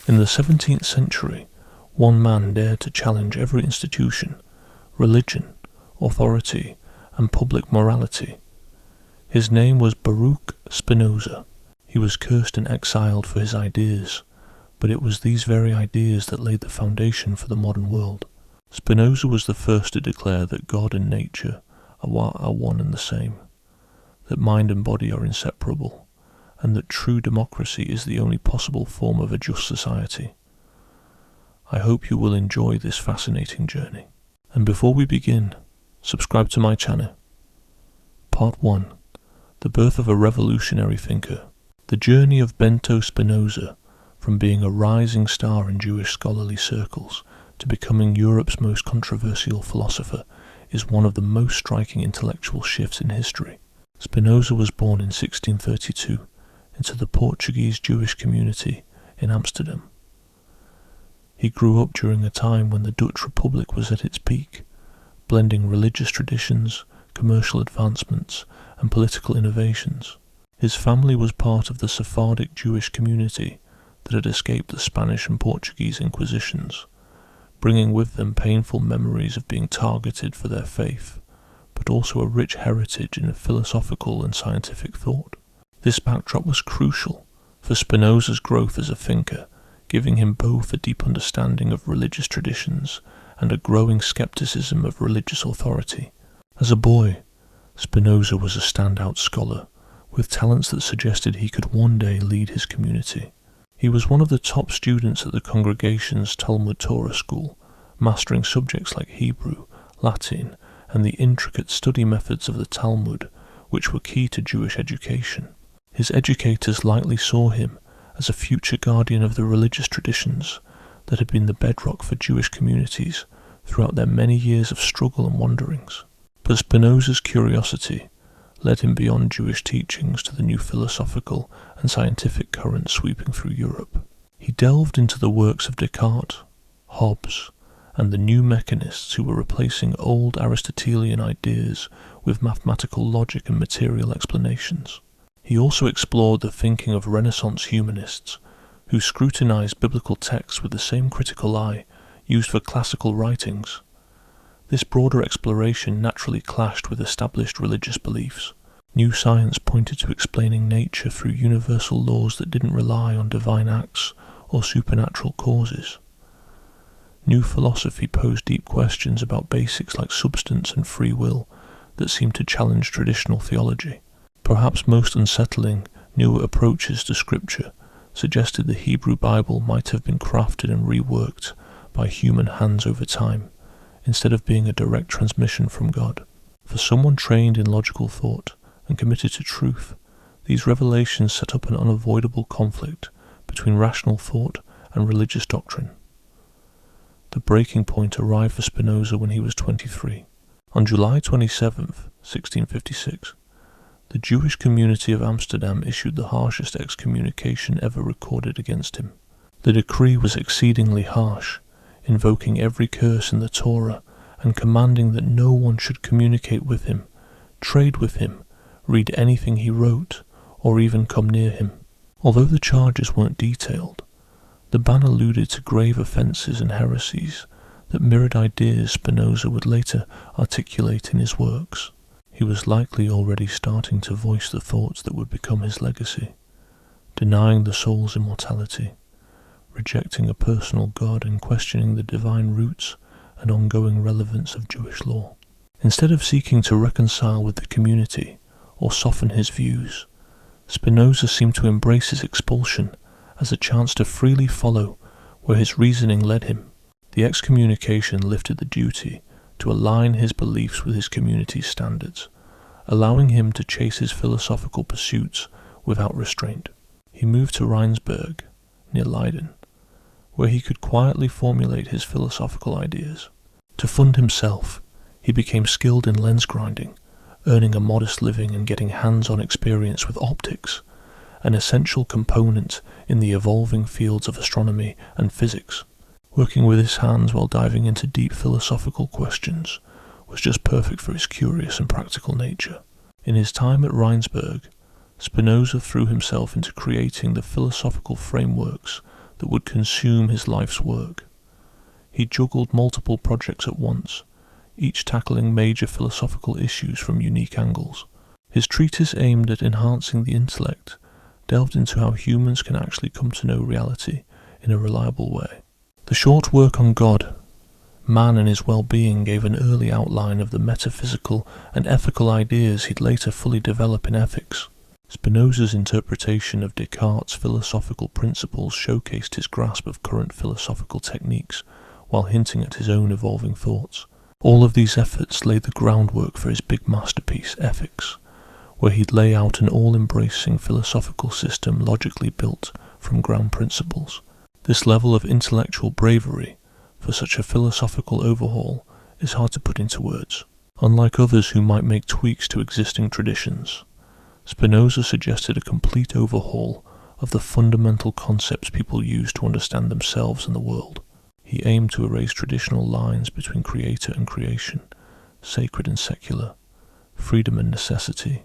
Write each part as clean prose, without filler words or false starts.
In the 17th century, one man dared to challenge every institution, religion, authority, and public morality. His name was Baruch Spinoza. He was cursed and exiled for his ideas, but it was these very ideas that laid the foundation for the modern world. Spinoza was the first to declare that God and nature are one and the same, that mind and body are inseparable, and that true democracy is the only possible form of a just society. I hope you will enjoy this fascinating journey. And before we begin, subscribe to my channel. Part 1. The birth of a revolutionary thinker. The journey of Benedict Spinoza from being a rising star in Jewish scholarly circles to becoming Europe's most controversial philosopher is one of the most striking intellectual shifts in history. Spinoza was born in 1632 into the Portuguese Jewish community in Amsterdam. He grew up during a time when the Dutch Republic was at its peak, blending religious traditions, commercial advancements, and political innovations. His family was part of the Sephardic Jewish community that had escaped the Spanish and Portuguese Inquisitions, bringing with them painful memories of being targeted for their faith, but also a rich heritage in philosophical and scientific thought. This backdrop was crucial for Spinoza's growth as a thinker, giving him both a deep understanding of religious traditions and a growing skepticism of religious authority. As a boy, Spinoza was a standout scholar, with talents that suggested he could one day lead his community. He was one of the top students at the congregation's Talmud Torah school, mastering subjects like Hebrew, Latin, and the intricate study methods of the Talmud, which were key to Jewish education. His educators likely saw him as a future guardian of the religious traditions that had been the bedrock for Jewish communities throughout their many years of struggle and wanderings. But Spinoza's curiosity led him beyond Jewish teachings to the new philosophical and scientific currents sweeping through Europe. He delved into the works of Descartes, Hobbes, and the new mechanists who were replacing old Aristotelian ideas with mathematical logic and material explanations. He also explored the thinking of Renaissance humanists, who scrutinized biblical texts with the same critical eye used for classical writings. This broader exploration naturally clashed with established religious beliefs. New science pointed to explaining nature through universal laws that didn't rely on divine acts or supernatural causes. New philosophy posed deep questions about basics like substance and free will that seemed to challenge traditional theology. Perhaps most unsettling, newer approaches to scripture suggested the Hebrew Bible might have been crafted and reworked by human hands over time, instead of being a direct transmission from God. For someone trained in logical thought and committed to truth, these revelations set up an unavoidable conflict between rational thought and religious doctrine. The breaking point arrived for Spinoza when he was 23. On July 27, 1656, the Jewish community of Amsterdam issued the harshest excommunication ever recorded against him. The decree was exceedingly harsh, invoking every curse in the Torah and commanding that no one should communicate with him, trade with him, read anything he wrote, or even come near him. Although the charges weren't detailed, the ban alluded to grave offences and heresies that mirrored ideas Spinoza would later articulate in his works. He was likely already starting to voice the thoughts that would become his legacy, denying the soul's immortality, rejecting a personal God and questioning the divine roots and ongoing relevance of Jewish law. Instead of seeking to reconcile with the community or soften his views, Spinoza seemed to embrace his expulsion as a chance to freely follow where his reasoning led him. The excommunication lifted the duty to align his beliefs with his community's standards, allowing him to chase his philosophical pursuits without restraint. He moved to Rheinsberg, near Leiden, where he could quietly formulate his philosophical ideas. To fund himself, he became skilled in lens grinding, earning a modest living and getting hands-on experience with optics, an essential component in the evolving fields of astronomy and physics. Working with his hands while diving into deep philosophical questions was just perfect for his curious and practical nature. In his time at Rheinsberg, Spinoza threw himself into creating the philosophical frameworks that would consume his life's work. He juggled multiple projects at once, each tackling major philosophical issues from unique angles. His treatise aimed at enhancing the intellect delved into how humans can actually come to know reality in a reliable way. The short work on God, man and his well-being gave an early outline of the metaphysical and ethical ideas he'd later fully develop in ethics. Spinoza's interpretation of Descartes' philosophical principles showcased his grasp of current philosophical techniques while hinting at his own evolving thoughts. All of these efforts laid the groundwork for his big masterpiece, Ethics, where he'd lay out an all-embracing philosophical system logically built from ground principles. This level of intellectual bravery for such a philosophical overhaul is hard to put into words. Unlike others who might make tweaks to existing traditions, Spinoza suggested a complete overhaul of the fundamental concepts people use to understand themselves and the world. He aimed to erase traditional lines between creator and creation, sacred and secular, freedom and necessity,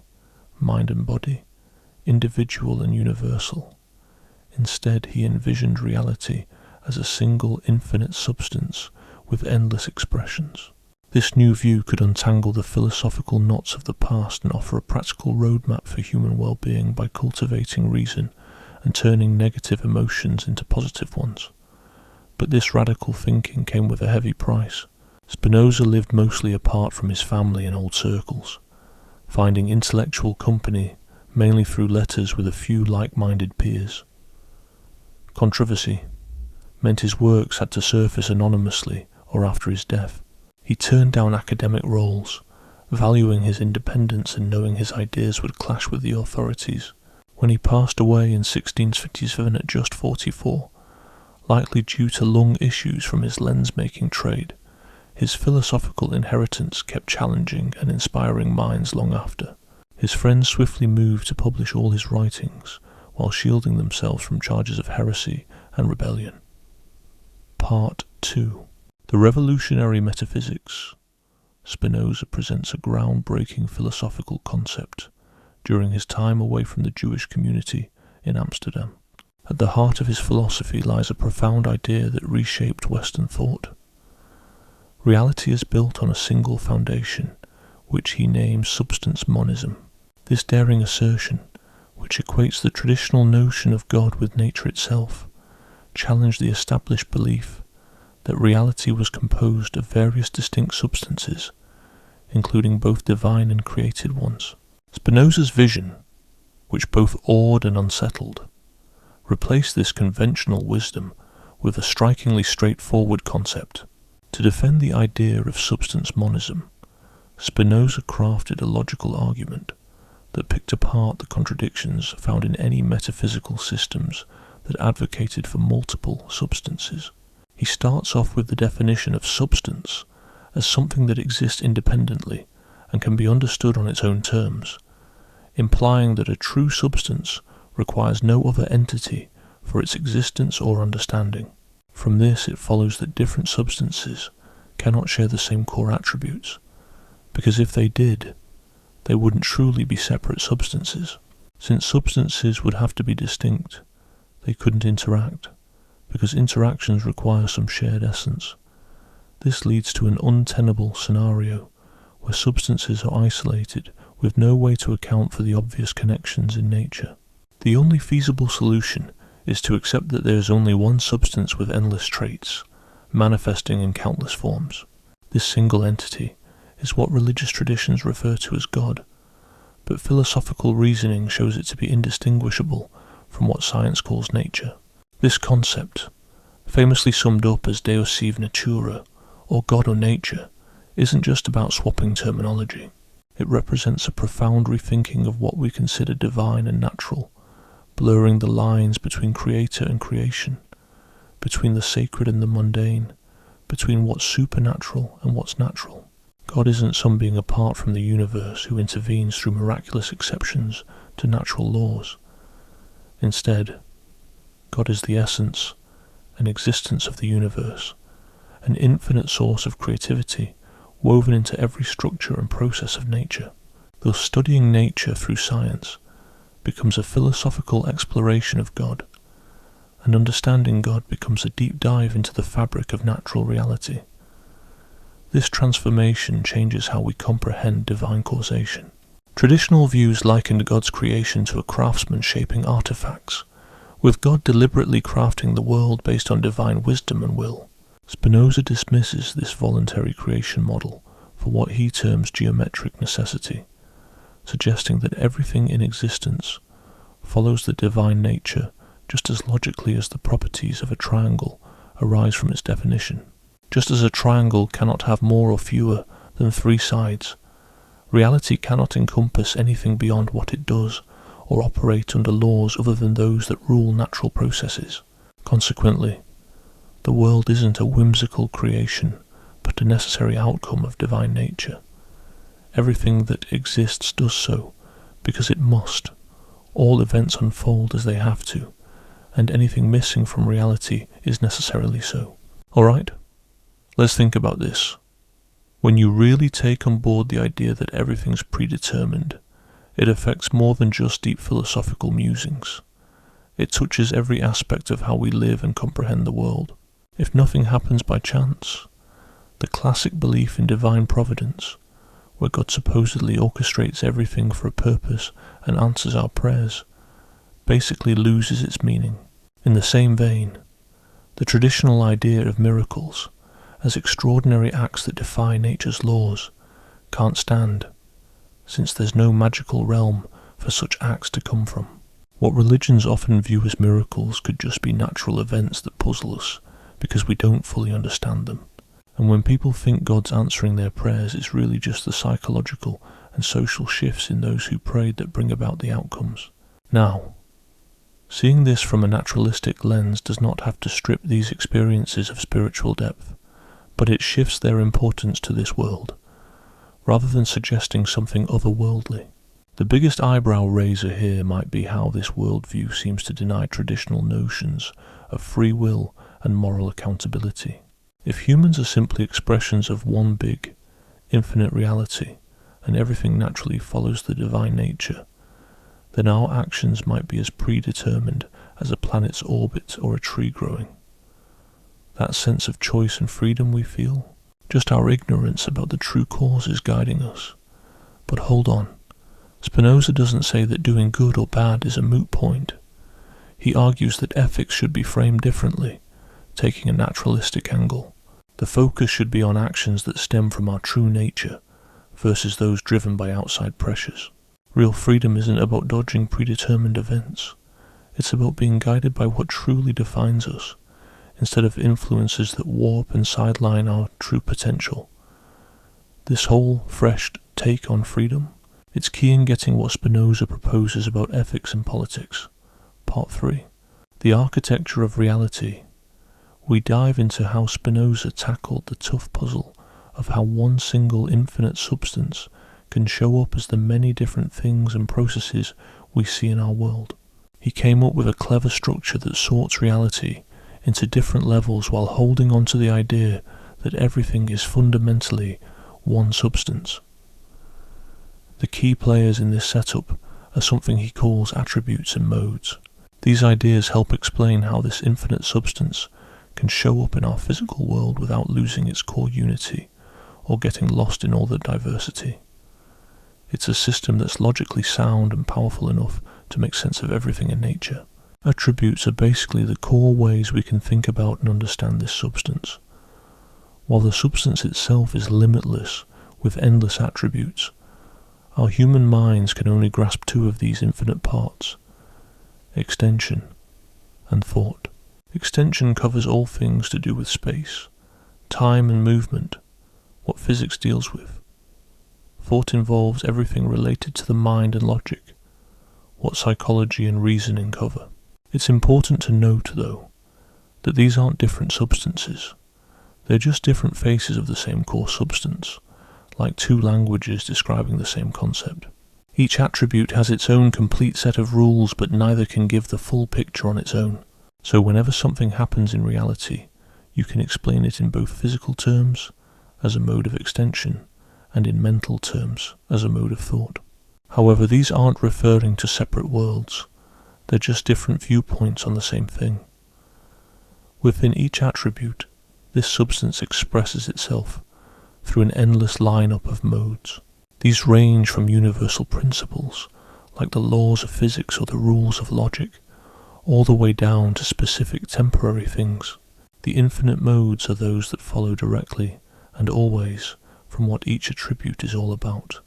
mind and body, individual and universal. Instead, he envisioned reality as a single infinite substance with endless expressions. This new view could untangle the philosophical knots of the past and offer a practical roadmap for human well-being by cultivating reason and turning negative emotions into positive ones. But this radical thinking came with a heavy price. Spinoza lived mostly apart from his family and old circles, finding intellectual company mainly through letters with a few like-minded peers. Controversy meant his works had to surface anonymously or after his death. He turned down academic roles, valuing his independence and knowing his ideas would clash with the authorities. When he passed away in 1657 at just 44, likely due to lung issues from his lens-making trade, his philosophical inheritance kept challenging and inspiring minds long after. His friends swiftly moved to publish all his writings, while shielding themselves from charges of heresy and rebellion. Part 2. The Revolutionary Metaphysics. Spinoza presents a groundbreaking philosophical concept during his time away from the Jewish community in Amsterdam. At the heart of his philosophy lies a profound idea that reshaped Western thought. Reality is built on a single foundation, which he names substance monism. This daring assertion, which equates the traditional notion of God with nature itself, challenged the established belief that reality was composed of various distinct substances, including both divine and created ones. Spinoza's vision, which both awed and unsettled, replaced this conventional wisdom with a strikingly straightforward concept. To defend the idea of substance monism, Spinoza crafted a logical argument that picked apart the contradictions found in any metaphysical systems that advocated for multiple substances. He starts off with the definition of substance as something that exists independently and can be understood on its own terms, implying that a true substance requires no other entity for its existence or understanding. From this it follows that different substances cannot share the same core attributes, because if they did, they wouldn't truly be separate substances. Since substances would have to be distinct, they couldn't interact, because interactions require some shared essence. This leads to an untenable scenario where substances are isolated with no way to account for the obvious connections in nature. The only feasible solution is to accept that there is only one substance with endless traits, manifesting in countless forms. This single entity is what religious traditions refer to as God, but philosophical reasoning shows it to be indistinguishable from what science calls nature. This concept, famously summed up as Deus sive natura, or God or nature, isn't just about swapping terminology. It represents a profound rethinking of what we consider divine and natural, blurring the lines between creator and creation, between the sacred and the mundane, between what's supernatural and what's natural. God isn't some being apart from the universe who intervenes through miraculous exceptions to natural laws. Instead, God is the essence and existence of the universe, an infinite source of creativity woven into every structure and process of nature. Thus, studying nature through science becomes a philosophical exploration of God, and understanding God becomes a deep dive into the fabric of natural reality. This transformation changes how we comprehend divine causation. Traditional views likened God's creation to a craftsman shaping artifacts, with God deliberately crafting the world based on divine wisdom and will. Spinoza dismisses this voluntary creation model for what he terms geometric necessity, suggesting that everything in existence follows the divine nature just as logically as the properties of a triangle arise from its definition. Just as a triangle cannot have more or fewer than 3 sides, reality cannot encompass anything beyond what it does or operate under laws other than those that rule natural processes. Consequently, the world isn't a whimsical creation, but a necessary outcome of divine nature. Everything that exists does so because it must. All events unfold as they have to, and anything missing from reality is necessarily so. Alright, let's think about this. When you really take on board the idea that everything's predetermined, it affects more than just deep philosophical musings. It touches every aspect of how we live and comprehend the world. If nothing happens by chance, the classic belief in divine providence, where God supposedly orchestrates everything for a purpose and answers our prayers, basically loses its meaning. In the same vein, the traditional idea of miracles as extraordinary acts that defy nature's laws can't stand, since there's no magical realm for such acts to come from. What religions often view as miracles could just be natural events that puzzle us because we don't fully understand them. And when people think God's answering their prayers, it's really just the psychological and social shifts in those who prayed that bring about the outcomes. Now, seeing this from a naturalistic lens does not have to strip these experiences of spiritual depth, but it shifts their importance to this world, rather than suggesting something otherworldly. The biggest eyebrow raiser here might be how this worldview seems to deny traditional notions of free will and moral accountability. If humans are simply expressions of one big, infinite reality, and everything naturally follows the divine nature, then our actions might be as predetermined as a planet's orbit or a tree growing. That sense of choice and freedom we feel, just our ignorance about the true causes guiding us. But hold on, Spinoza doesn't say that doing good or bad is a moot point. He argues that ethics should be framed differently, taking a naturalistic angle. The focus should be on actions that stem from our true nature, versus those driven by outside pressures. Real freedom isn't about dodging predetermined events. It's about being guided by what truly defines us, instead of influences that warp and sideline our true potential. This whole fresh take on freedom, it's key in getting what Spinoza proposes about ethics and politics. Part 3. The Architecture of Reality. We dive into how Spinoza tackled the tough puzzle of how one single infinite substance can show up as the many different things and processes we see in our world. He came up with a clever structure that sorts reality into different levels while holding on to the idea that everything is fundamentally one substance. The key players in this setup are something he calls attributes and modes. These ideas help explain how this infinite substance can show up in our physical world without losing its core unity or getting lost in all the diversity. It's a system that's logically sound and powerful enough to make sense of everything in nature. Attributes are basically the core ways we can think about and understand this substance. While the substance itself is limitless with endless attributes, our human minds can only grasp 2 of these infinite parts: extension and thought. Extension covers all things to do with space, time and movement, what physics deals with. Thought involves everything related to the mind and logic, what psychology and reasoning cover. It's important to note, though, that these aren't different substances. They're just different faces of the same core substance, like 2 languages describing the same concept. Each attribute has its own complete set of rules, but neither can give the full picture on its own. So whenever something happens in reality, you can explain it in both physical terms, as a mode of extension, and in mental terms, as a mode of thought. However, these aren't referring to separate worlds. They're just different viewpoints on the same thing. Within each attribute, this substance expresses itself through an endless lineup of modes. These range from universal principles, like the laws of physics or the rules of logic, all the way down to specific temporary things. The infinite modes are those that follow directly and always from what each attribute is all about,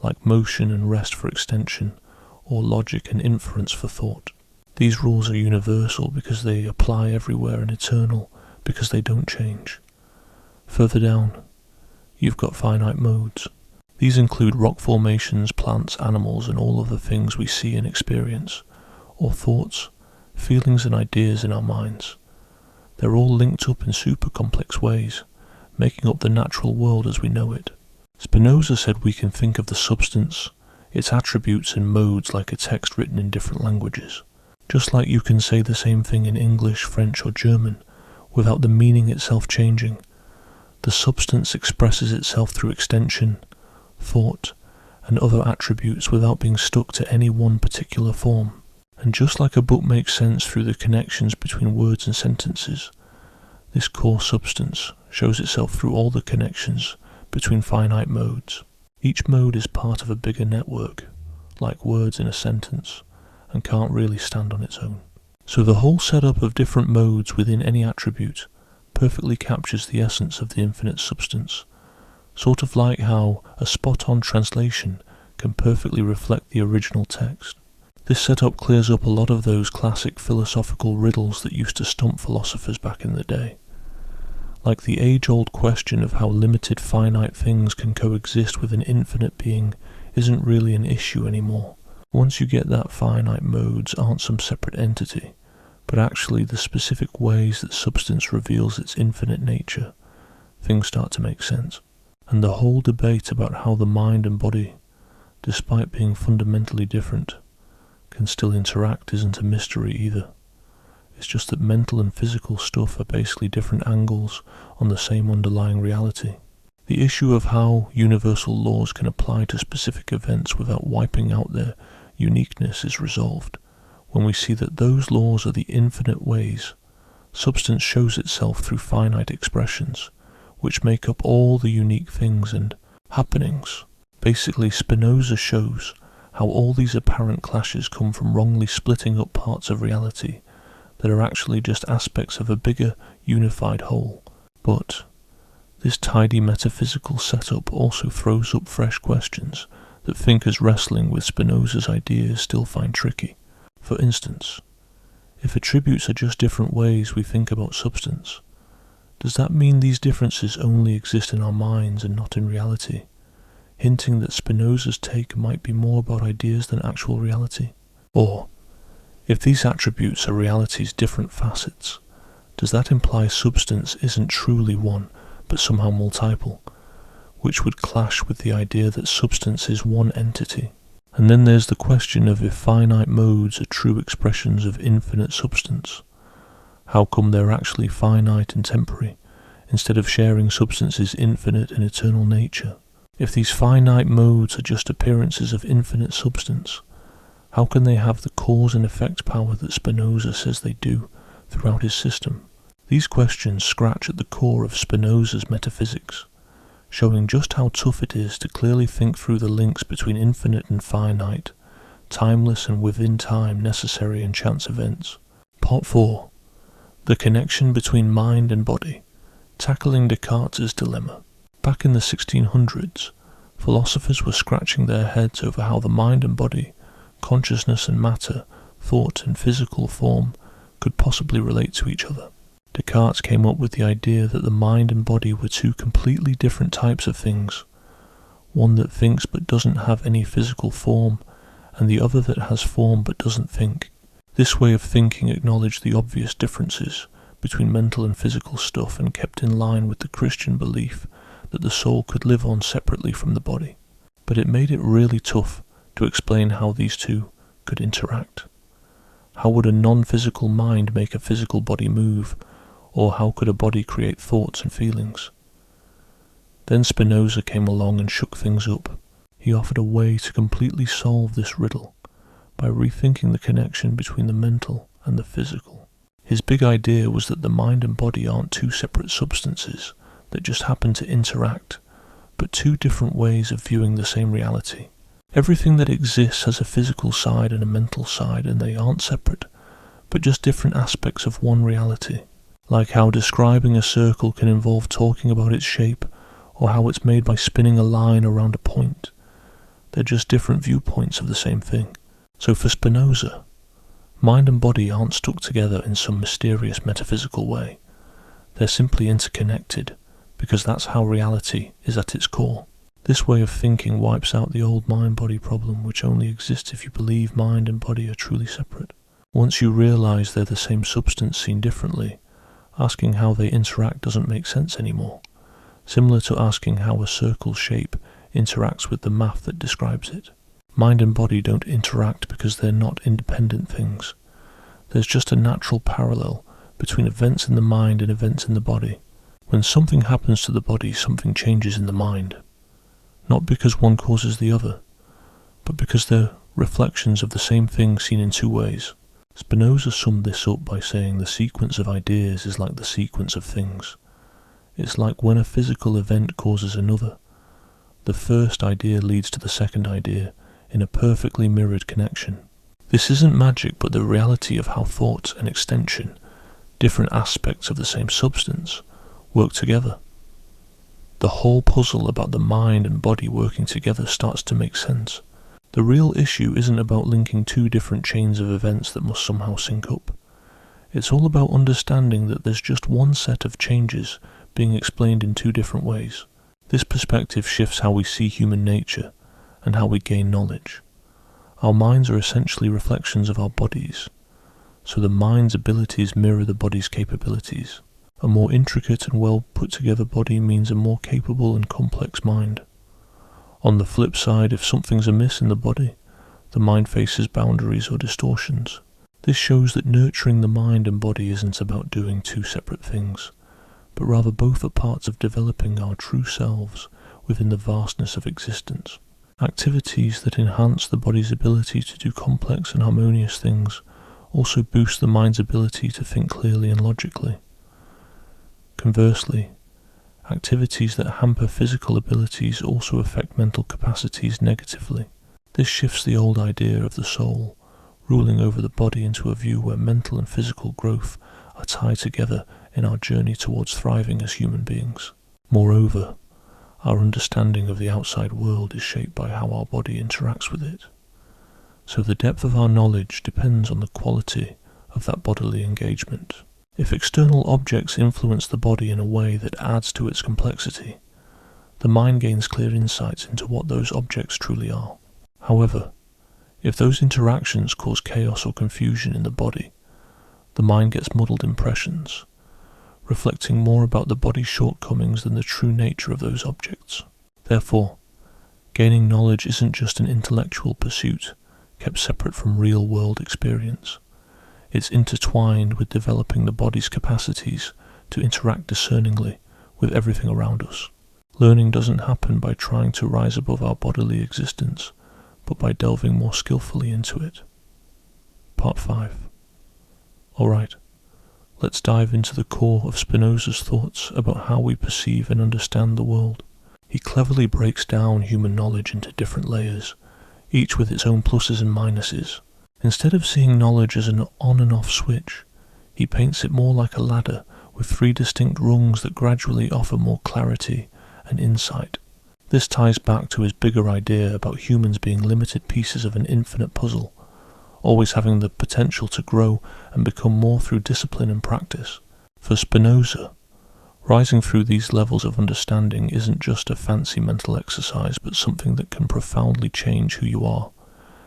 like motion and rest for extension, or logic and inference for thought. These rules are universal because they apply everywhere and eternal because they don't change. Further down, you've got finite modes. These include rock formations, plants, animals, and all of the things we see and experience, or thoughts, feelings and ideas in our minds. They're all linked up in super complex ways, making up the natural world as we know it. Spinoza said we can think of the substance, its attributes and modes like a text written in different languages. Just like you can say the same thing in English, French or German, without the meaning itself changing. The substance expresses itself through extension, thought, and other attributes without being stuck to any one particular form. And just like a book makes sense through the connections between words and sentences, this core substance shows itself through all the connections between finite modes. Each mode is part of a bigger network, like words in a sentence, and can't really stand on its own. So the whole setup of different modes within any attribute perfectly captures the essence of the infinite substance, sort of like how a spot-on translation can perfectly reflect the original text. This setup clears up a lot of those classic philosophical riddles that used to stump philosophers back in the day. Like the age-old question of how limited finite things can coexist with an infinite being isn't really an issue anymore. Once you get that finite modes aren't some separate entity, but actually the specific ways that substance reveals its infinite nature, things start to make sense. And the whole debate about how the mind and body, despite being fundamentally different, can still interact isn't a mystery either. It's just that mental and physical stuff are basically different angles on the same underlying reality. The issue of how universal laws can apply to specific events without wiping out their uniqueness is resolved when we see that those laws are the infinite ways substance shows itself through finite expressions, which make up all the unique things and happenings. Basically, Spinoza shows how all these apparent clashes come from wrongly splitting up parts of reality that are actually just aspects of a bigger, unified whole. But this tidy metaphysical setup also throws up fresh questions that thinkers wrestling with Spinoza's ideas still find tricky. For instance, if attributes are just different ways we think about substance, does that mean these differences only exist in our minds and not in reality, hinting that Spinoza's take might be more about ideas than actual reality? Or, if these attributes are reality's different facets, does that imply substance isn't truly one, but somehow multiple, which would clash with the idea that substance is one entity? And then there's the question of if finite modes are true expressions of infinite substance. How come they're actually finite and temporary, instead of sharing substance's infinite and eternal nature? If these finite modes are just appearances of infinite substance, how can they have the cause and effect power that Spinoza says they do throughout his system? These questions scratch at the core of Spinoza's metaphysics, showing just how tough it is to clearly think through the links between infinite and finite, timeless and within time necessary and chance events. Part 4. The connection between mind and body, tackling Descartes' dilemma. Back in the 1600s, philosophers were scratching their heads over how the mind and body, consciousness and matter, thought and physical form could possibly relate to each other. Descartes came up with the idea that the mind and body were two completely different types of things, one that thinks but doesn't have any physical form, and the other that has form but doesn't think. This way of thinking acknowledged the obvious differences between mental and physical stuff and kept in line with the Christian belief that the soul could live on separately from the body. But it made it really tough to explain how these two could interact. How would a non-physical mind make a physical body move, or how could a body create thoughts and feelings? Then Spinoza came along and shook things up. He offered a way to completely solve this riddle by rethinking the connection between the mental and the physical. His big idea was that the mind and body aren't two separate substances that just happen to interact, but two different ways of viewing the same reality. Everything that exists has a physical side and a mental side, and they aren't separate, but just different aspects of one reality. Like how describing a circle can involve talking about its shape, or how it's made by spinning a line around a point. They're just different viewpoints of the same thing. So for Spinoza, mind and body aren't stuck together in some mysterious metaphysical way. They're simply interconnected, because that's how reality is at its core. This way of thinking wipes out the old mind-body problem, which only exists if you believe mind and body are truly separate. Once you realize they're the same substance seen differently, asking how they interact doesn't make sense anymore, similar to asking how a circle's shape interacts with the math that describes it. Mind and body don't interact because they're not independent things. There's just a natural parallel between events in the mind and events in the body. When something happens to the body, something changes in the mind. Not because one causes the other, but because they're reflections of the same thing seen in two ways. Spinoza summed this up by saying the sequence of ideas is like the sequence of things. It's like when a physical event causes another. The first idea leads to the second idea in a perfectly mirrored connection. This isn't magic, but the reality of how thought and extension, different aspects of the same substance, work together. The whole puzzle about the mind and body working together starts to make sense. The real issue isn't about linking two different chains of events that must somehow sync up. It's all about understanding that there's just one set of changes being explained in two different ways. This perspective shifts how we see human nature and how we gain knowledge. Our minds are essentially reflections of our bodies, so the mind's abilities mirror the body's capabilities. A more intricate and well put together body means a more capable and complex mind. On the flip side, if something's amiss in the body, the mind faces boundaries or distortions. This shows that nurturing the mind and body isn't about doing two separate things, but rather both are parts of developing our true selves within the vastness of existence. Activities that enhance the body's ability to do complex and harmonious things also boost the mind's ability to think clearly and logically. Conversely, activities that hamper physical abilities also affect mental capacities negatively. This shifts the old idea of the soul ruling over the body into a view where mental and physical growth are tied together in our journey towards thriving as human beings. Moreover, our understanding of the outside world is shaped by how our body interacts with it. So the depth of our knowledge depends on the quality of that bodily engagement. If external objects influence the body in a way that adds to its complexity, the mind gains clear insights into what those objects truly are. However, if those interactions cause chaos or confusion in the body, the mind gets muddled impressions, reflecting more about the body's shortcomings than the true nature of those objects. Therefore, gaining knowledge isn't just an intellectual pursuit kept separate from real-world experience. It's intertwined with developing the body's capacities to interact discerningly with everything around us. Learning doesn't happen by trying to rise above our bodily existence, but by delving more skillfully into it. Part 5. Alright, let's dive into the core of Spinoza's thoughts about how we perceive and understand the world. He cleverly breaks down human knowledge into different layers, each with its own pluses and minuses. Instead of seeing knowledge as an on and off switch, he paints it more like a ladder with 3 distinct rungs that gradually offer more clarity and insight. This ties back to his bigger idea about humans being limited pieces of an infinite puzzle, always having the potential to grow and become more through discipline and practice. For Spinoza, rising through these levels of understanding isn't just a fancy mental exercise, but something that can profoundly change who you are,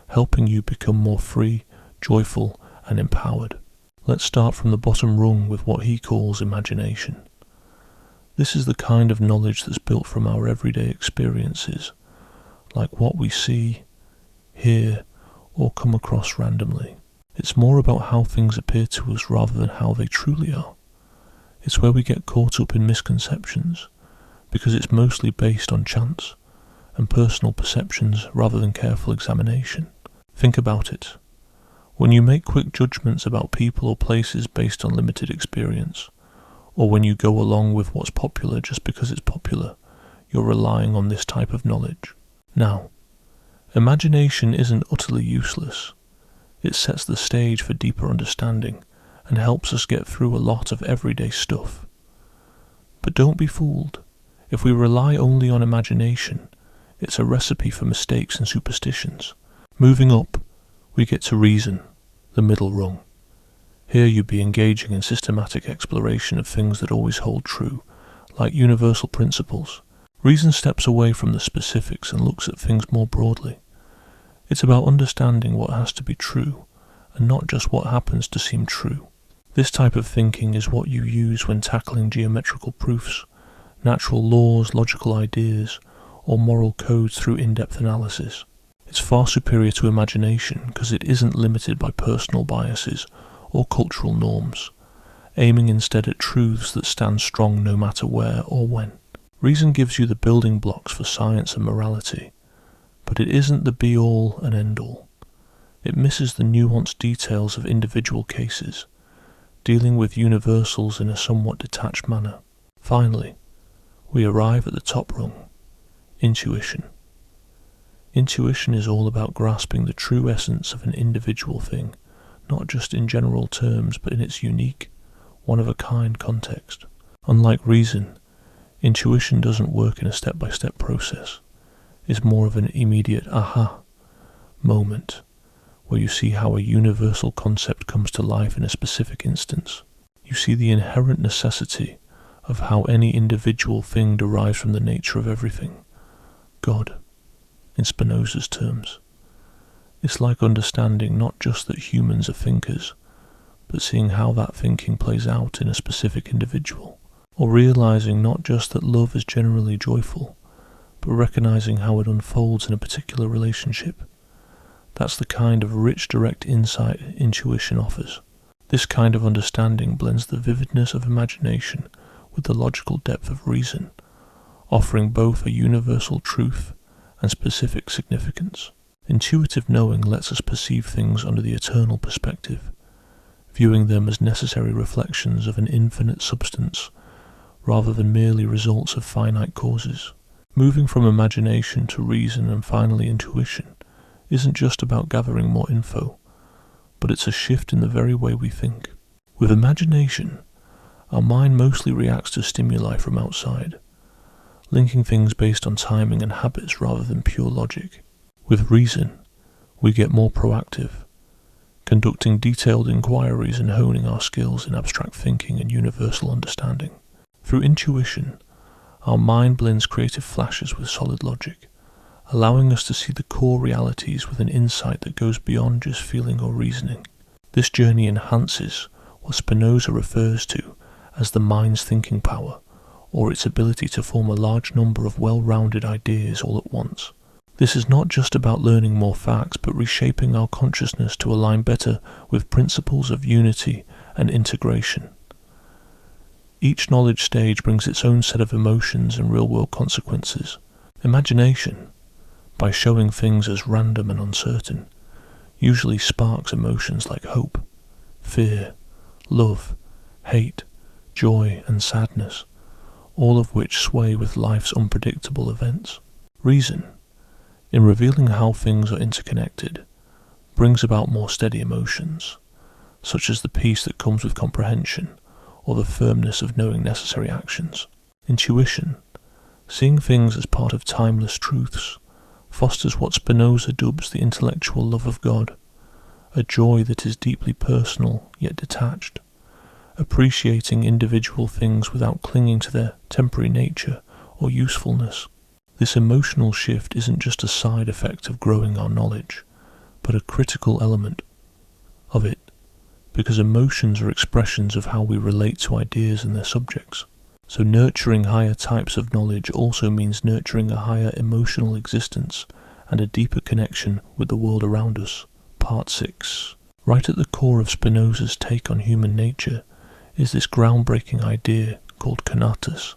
helping you become more free, joyful, and empowered. Let's start from the bottom rung with what he calls imagination. This is the kind of knowledge that's built from our everyday experiences, like what we see, hear, or come across randomly. It's more about how things appear to us rather than how they truly are. It's where we get caught up in misconceptions, because it's mostly based on chance and personal perceptions rather than careful examination. Think about it. When you make quick judgments about people or places based on limited experience, or when you go along with what's popular just because it's popular, you're relying on this type of knowledge. Now, imagination isn't utterly useless. It sets the stage for deeper understanding and helps us get through a lot of everyday stuff. But don't be fooled. If we rely only on imagination, it's a recipe for mistakes and superstitions. Moving up, we get to reason, the middle rung. Here you'd be engaging in systematic exploration of things that always hold true, like universal principles. Reason steps away from the specifics and looks at things more broadly. It's about understanding what has to be true, and not just what happens to seem true. This type of thinking is what you use when tackling geometrical proofs, natural laws, logical ideas, or moral codes through in-depth analysis. It's far superior to imagination because it isn't limited by personal biases or cultural norms, aiming instead at truths that stand strong no matter where or when. Reason gives you the building blocks for science and morality, but it isn't the be-all and end-all. It misses the nuanced details of individual cases, dealing with universals in a somewhat detached manner. Finally, we arrive at the top rung, intuition. Intuition is all about grasping the true essence of an individual thing, not just in general terms, but in its unique, one-of-a-kind context. Unlike reason, intuition doesn't work in a step-by-step process. It's more of an immediate aha moment, where you see how a universal concept comes to life in a specific instance. You see the inherent necessity of how any individual thing derives from the nature of everything, God, in Spinoza's terms. It's like understanding not just that humans are thinkers, but seeing how that thinking plays out in a specific individual, or realizing not just that love is generally joyful, but recognizing how it unfolds in a particular relationship. That's the kind of rich, direct insight intuition offers. This kind of understanding blends the vividness of imagination with the logical depth of reason, offering both a universal truth and specific significance. Intuitive knowing lets us perceive things under the eternal perspective, viewing them as necessary reflections of an infinite substance rather than merely results of finite causes. Moving from imagination to reason and finally intuition isn't just about gathering more info, but it's a shift in the very way we think. With imagination, our mind mostly reacts to stimuli from outside, linking things based on timing and habits rather than pure logic. With reason, we get more proactive, conducting detailed inquiries and honing our skills in abstract thinking and universal understanding. Through intuition, our mind blends creative flashes with solid logic, allowing us to see the core realities with an insight that goes beyond just feeling or reasoning. This journey enhances what Spinoza refers to as the mind's thinking power, or its ability to form a large number of well-rounded ideas all at once. This is not just about learning more facts, but reshaping our consciousness to align better with principles of unity and integration. Each knowledge stage brings its own set of emotions and real-world consequences. Imagination, by showing things as random and uncertain, usually sparks emotions like hope, fear, love, hate, joy, and sadness, all of which sway with life's unpredictable events. Reason, in revealing how things are interconnected, brings about more steady emotions, such as the peace that comes with comprehension, or the firmness of knowing necessary actions. Intuition, seeing things as part of timeless truths, fosters what Spinoza dubs the intellectual love of God, a joy that is deeply personal yet detached, appreciating individual things without clinging to their temporary nature or usefulness. This emotional shift isn't just a side effect of growing our knowledge, but a critical element of it, because emotions are expressions of how we relate to ideas and their subjects. So nurturing higher types of knowledge also means nurturing a higher emotional existence and a deeper connection with the world around us. Part 6. Right at the core of Spinoza's take on human nature is this groundbreaking idea called conatus.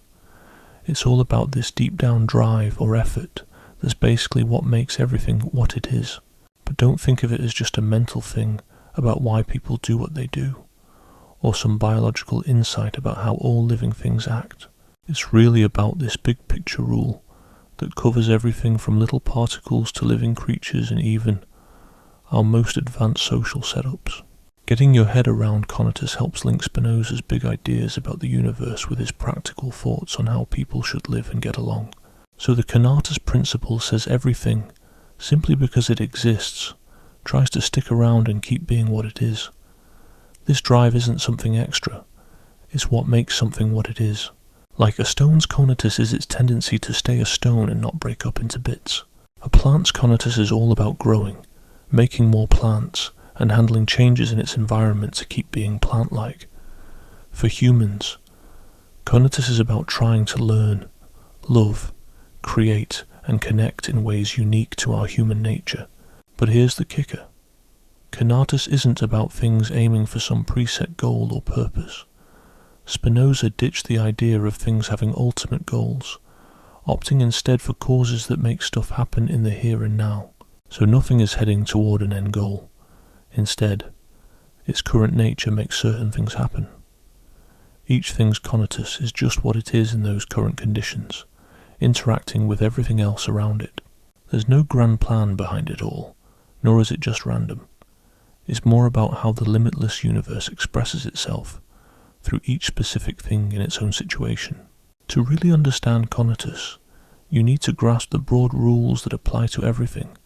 It's all about this deep-down drive or effort that's basically what makes everything what it is. But don't think of it as just a mental thing about why people do what they do, or some biological insight about how all living things act. It's really about this big picture rule that covers everything from little particles to living creatures and even our most advanced social setups. Getting your head around conatus helps link Spinoza's big ideas about the universe with his practical thoughts on how people should live and get along. So the conatus principle says everything, simply because it exists, tries to stick around and keep being what it is. This drive isn't something extra, it's what makes something what it is. Like a stone's conatus is its tendency to stay a stone and not break up into bits. A plant's conatus is all about growing, making more plants, and handling changes in its environment to keep being plant-like. For humans, conatus is about trying to learn, love, create, and connect in ways unique to our human nature. But here's the kicker. Conatus isn't about things aiming for some preset goal or purpose. Spinoza ditched the idea of things having ultimate goals, opting instead for causes that make stuff happen in the here and now. So nothing is heading toward an end goal. Instead, its current nature makes certain things happen. Each thing's conatus is just what it is in those current conditions, interacting with everything else around it. There's no grand plan behind it all, nor is it just random. It's more about how the limitless universe expresses itself through each specific thing in its own situation. To really understand conatus, you need to grasp the broad rules that apply to everything,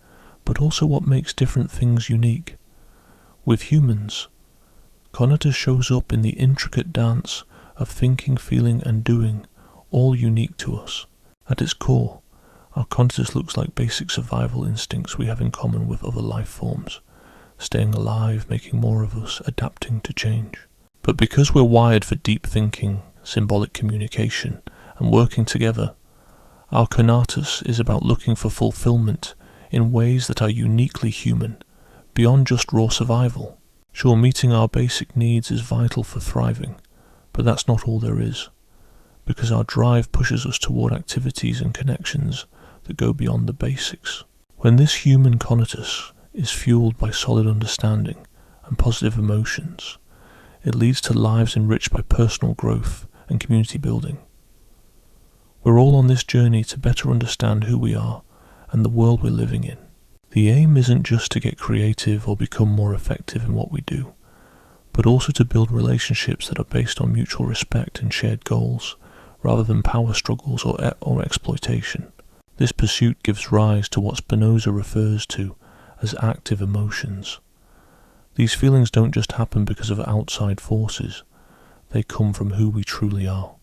but also what makes different things unique. With humans, conatus shows up in the intricate dance of thinking, feeling, and doing, all unique to us. At its core, our conatus looks like basic survival instincts we have in common with other life forms, staying alive, making more of us, adapting to change. But because we're wired for deep thinking, symbolic communication, and working together, our conatus is about looking for fulfillment in ways that are uniquely human, beyond just raw survival. Sure, meeting our basic needs is vital for thriving, but that's not all there is, because our drive pushes us toward activities and connections that go beyond the basics. When this human conatus is fueled by solid understanding and positive emotions, it leads to lives enriched by personal growth and community building. We're all on this journey to better understand who we are and the world we're living in. The aim isn't just to get creative or become more effective in what we do, but also to build relationships that are based on mutual respect and shared goals, rather than power struggles or exploitation. This pursuit gives rise to what Spinoza refers to as active emotions. These feelings don't just happen because of outside forces, they come from who we truly are.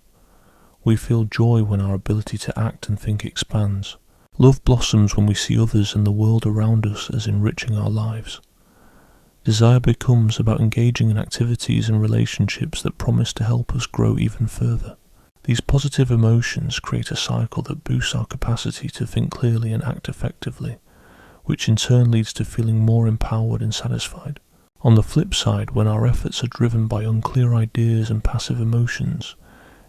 We feel joy when our ability to act and think expands. Love blossoms when we see others and the world around us as enriching our lives. Desire becomes about engaging in activities and relationships that promise to help us grow even further. These positive emotions create a cycle that boosts our capacity to think clearly and act effectively, which in turn leads to feeling more empowered and satisfied. On the flip side, when our efforts are driven by unclear ideas and passive emotions,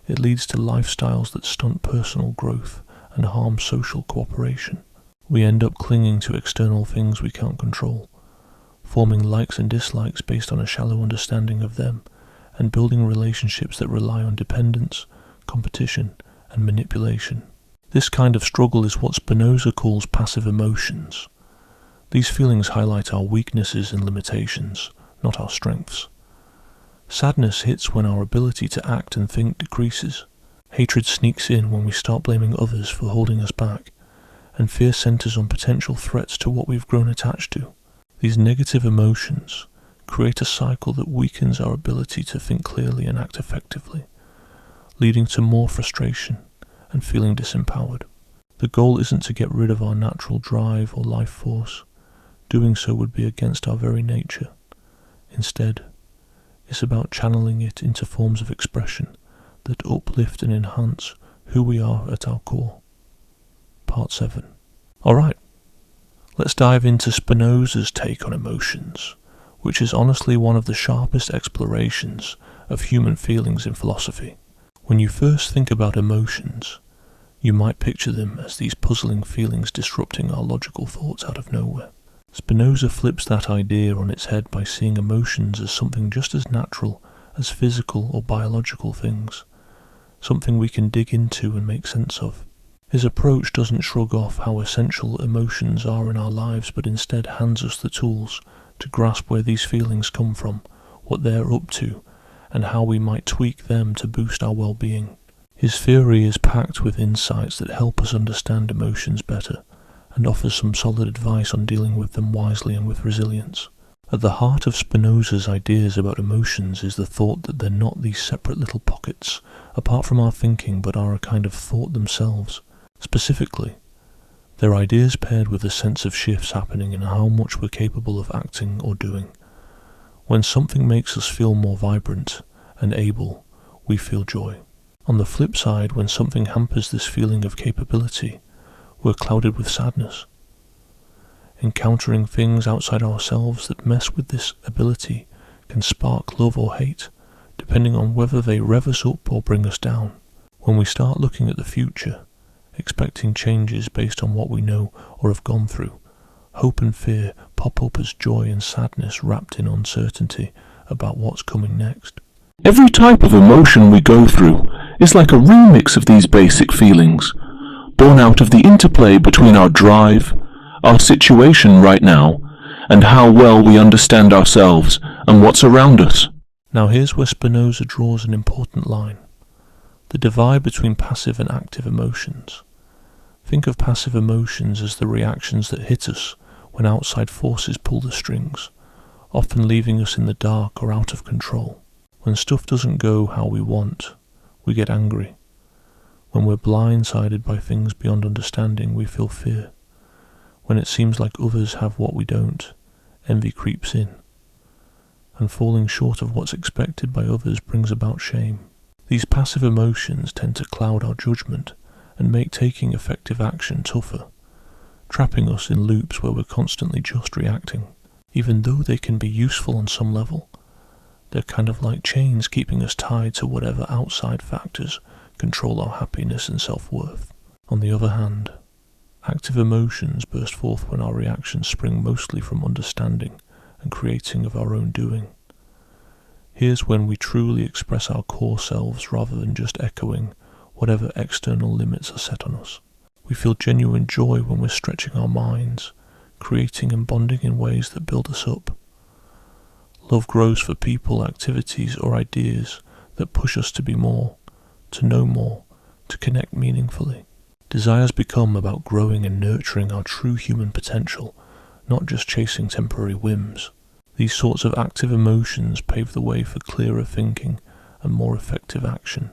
it leads to lifestyles that stunt personal growth and harm social cooperation. We end up clinging to external things we can't control, forming likes and dislikes based on a shallow understanding of them, and building relationships that rely on dependence, competition, and manipulation. This kind of struggle is what Spinoza calls passive emotions. These feelings highlight our weaknesses and limitations, not our strengths. Sadness hits when our ability to act and think decreases. Hatred sneaks in when we start blaming others for holding us back, and fear centers on potential threats to what we've grown attached to. These negative emotions create a cycle that weakens our ability to think clearly and act effectively, leading to more frustration and feeling disempowered. The goal isn't to get rid of our natural drive or life force. Doing so would be against our very nature. Instead, it's about channeling it into forms of expression that uplift and enhance who we are at our core. Part 7. Alright, let's dive into Spinoza's take on emotions, which is honestly one of the sharpest explorations of human feelings in philosophy. When you first think about emotions, you might picture them as these puzzling feelings disrupting our logical thoughts out of nowhere. Spinoza flips that idea on its head by seeing emotions as something just as natural as physical or biological things, something we can dig into and make sense of. His approach doesn't shrug off how essential emotions are in our lives, but instead hands us the tools to grasp where these feelings come from, what they're up to, and how we might tweak them to boost our well-being. His theory is packed with insights that help us understand emotions better, and offers some solid advice on dealing with them wisely and with resilience. At the heart of Spinoza's ideas about emotions is the thought that they're not these separate little pockets, apart from our thinking, but are a kind of thought themselves. Specifically, they're ideas paired with a sense of shifts happening in how much we're capable of acting or doing. When something makes us feel more vibrant and able, we feel joy. On the flip side, when something hampers this feeling of capability, we're clouded with sadness. Encountering things outside ourselves that mess with this ability can spark love or hate, depending on whether they rev us up or bring us down. When we start looking at the future, expecting changes based on what we know or have gone through, hope and fear pop up as joy and sadness wrapped in uncertainty about what's coming next. Every type of emotion we go through is like a remix of these basic feelings, born out of the interplay between our drive, our situation right now, and how well we understand ourselves and what's around us. Now here's where Spinoza draws an important line: the divide between passive and active emotions. Think of passive emotions as the reactions that hit us when outside forces pull the strings, often leaving us in the dark or out of control. When stuff doesn't go how we want, we get angry. When we're blindsided by things beyond understanding, we feel fear. When it seems like others have what we don't, envy creeps in. And falling short of what's expected by others brings about shame. These passive emotions tend to cloud our judgment and make taking effective action tougher, trapping us in loops where we're constantly just reacting. Even though they can be useful on some level, they're kind of like chains keeping us tied to whatever outside factors control our happiness and self-worth. On the other hand, active emotions burst forth when our reactions spring mostly from understanding and creating of our own doing. Here's when we truly express our core selves rather than just echoing whatever external limits are set on us. We feel genuine joy when we're stretching our minds, creating and bonding in ways that build us up. Love grows for people, activities, or ideas that push us to be more, to know more, to connect meaningfully. Desires become about growing and nurturing our true human potential, not just chasing temporary whims. These sorts of active emotions pave the way for clearer thinking and more effective action,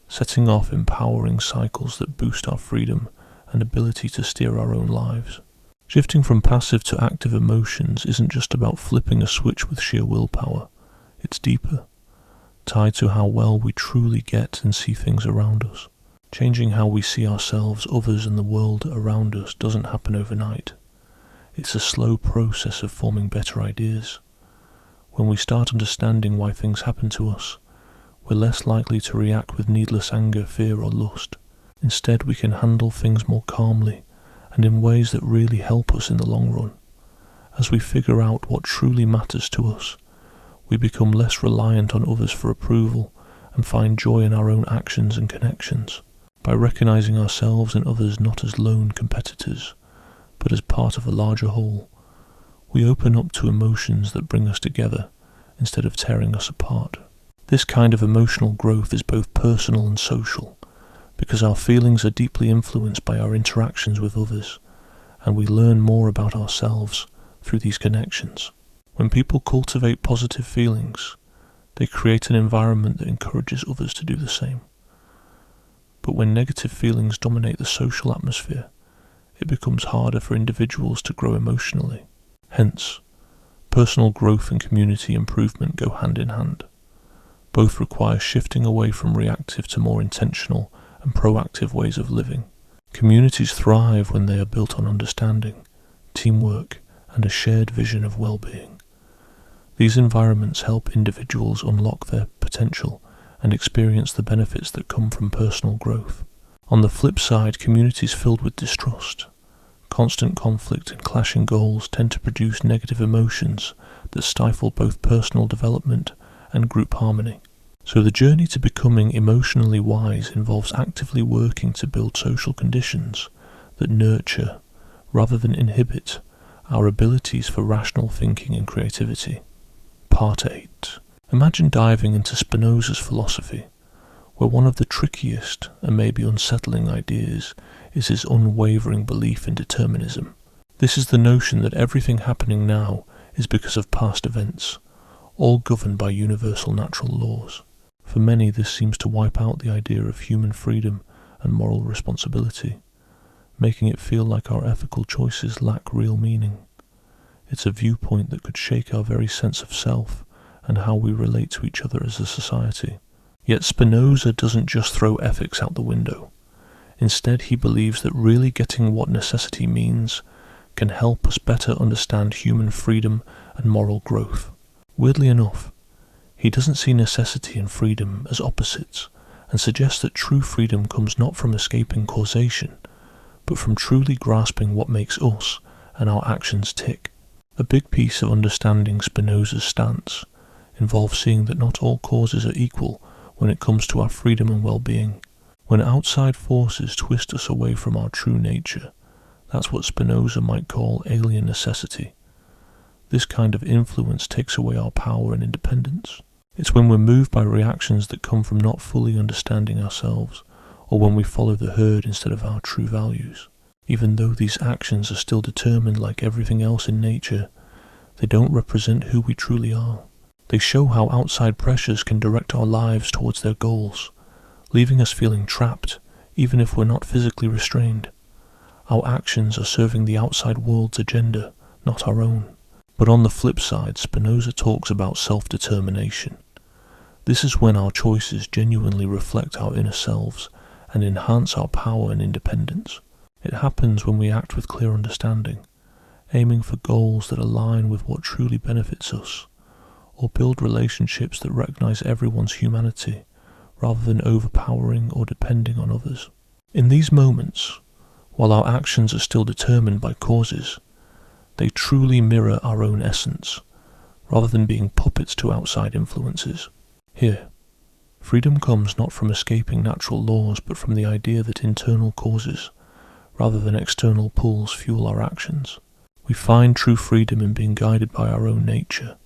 setting off empowering cycles that boost our freedom and ability to steer our own lives. Shifting from passive to active emotions isn't just about flipping a switch with sheer willpower. It's deeper, tied to how well we truly get and see things around us. Changing how we see ourselves, others, and the world around us doesn't happen overnight. It's a slow process of forming better ideas. When we start understanding why things happen to us, we're less likely to react with needless anger, fear, or lust. Instead, we can handle things more calmly and in ways that really help us in the long run. As we figure out what truly matters to us, we become less reliant on others for approval and find joy in our own actions and connections. By recognizing ourselves and others not as lone competitors, but as part of a larger whole, we open up to emotions that bring us together instead of tearing us apart. This kind of emotional growth is both personal and social, because our feelings are deeply influenced by our interactions with others, and we learn more about ourselves through these connections. When people cultivate positive feelings, they create an environment that encourages others to do the same. But when negative feelings dominate the social atmosphere, it becomes harder for individuals to grow emotionally. Hence, personal growth and community improvement go hand in hand. Both require shifting away from reactive to more intentional and proactive ways of living. Communities thrive when they are built on understanding, teamwork, and a shared vision of well-being. These environments help individuals unlock their potential and experience the benefits that come from personal growth. On the flip side, communities filled with distrust, Constant conflict and clashing goals tend to produce negative emotions that stifle both personal development and group harmony. So the journey to becoming emotionally wise involves actively working to build social conditions that nurture, rather than inhibit, our abilities for rational thinking and creativity. Part 8. Imagine diving into Spinoza's philosophy, where one of the trickiest and maybe unsettling ideas is his unwavering belief in determinism. This is the notion that everything happening now is because of past events, all governed by universal natural laws. For many, this seems to wipe out the idea of human freedom and moral responsibility, making it feel like our ethical choices lack real meaning. It's a viewpoint that could shake our very sense of self and how we relate to each other as a society. Yet Spinoza doesn't just throw ethics out the window. Instead, he believes that really getting what necessity means can help us better understand human freedom and moral growth. Weirdly enough, he doesn't see necessity and freedom as opposites, and suggests that true freedom comes not from escaping causation, but from truly grasping what makes us and our actions tick. A big piece of understanding Spinoza's stance involves seeing that not all causes are equal when it comes to our freedom and well-being. When outside forces twist us away from our true nature, that's what Spinoza might call alien necessity. This kind of influence takes away our power and independence. It's when we're moved by reactions that come from not fully understanding ourselves, or when we follow the herd instead of our true values. Even though these actions are still determined like everything else in nature, they don't represent who we truly are. They show how outside pressures can direct our lives towards their goals, leaving us feeling trapped, even if we're not physically restrained. Our actions are serving the outside world's agenda, not our own. But on the flip side, Spinoza talks about self-determination. This is when our choices genuinely reflect our inner selves and enhance our power and independence. It happens when we act with clear understanding, aiming for goals that align with what truly benefits us, or build relationships that recognize everyone's humanity, rather than overpowering or depending on others. In these moments, while our actions are still determined by causes, they truly mirror our own essence, rather than being puppets to outside influences. Here, freedom comes not from escaping natural laws, but from the idea that internal causes, rather than external pulls, fuel our actions. We find true freedom in being guided by our own nature,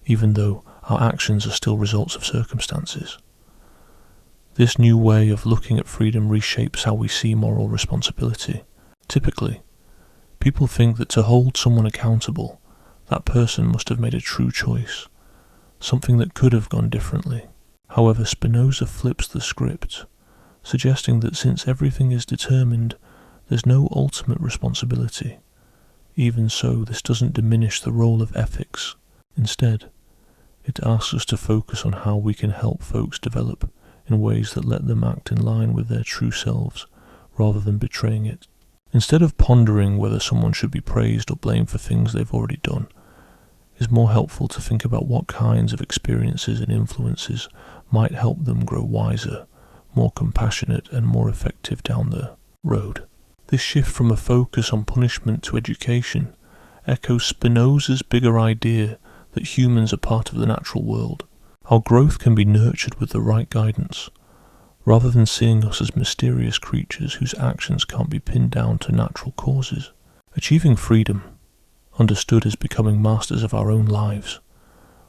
even though our actions are still results of circumstances. This new way of looking at freedom reshapes how we see moral responsibility. Typically, people think that to hold someone accountable, that person must have made a true choice, something that could have gone differently. However, Spinoza flips the script, suggesting that since everything is determined, there's no ultimate responsibility. Even so, this doesn't diminish the role of ethics. Instead, it asks us to focus on how we can help folks develop in ways that let them act in line with their true selves, rather than betraying it. Instead of pondering whether someone should be praised or blamed for things they've already done, it's more helpful to think about what kinds of experiences and influences might help them grow wiser, more compassionate, and more effective down the road. This shift from a focus on punishment to education echoes Spinoza's bigger idea that humans are part of the natural world. Our growth can be nurtured with the right guidance, rather than seeing us as mysterious creatures whose actions can't be pinned down to natural causes. Achieving freedom, understood as becoming masters of our own lives,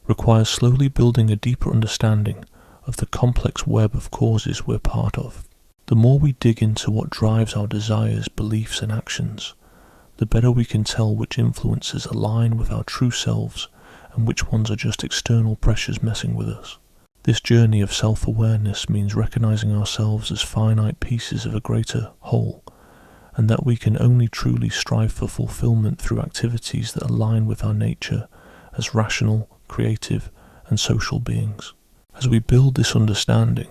requires slowly building a deeper understanding of the complex web of causes we're part of. The more we dig into what drives our desires, beliefs, and actions, the better we can tell which influences align with our true selves and which ones are just external pressures messing with us. This journey of self-awareness means recognizing ourselves as finite pieces of a greater whole, and that we can only truly strive for fulfillment through activities that align with our nature as rational, creative, and social beings. As we build this understanding,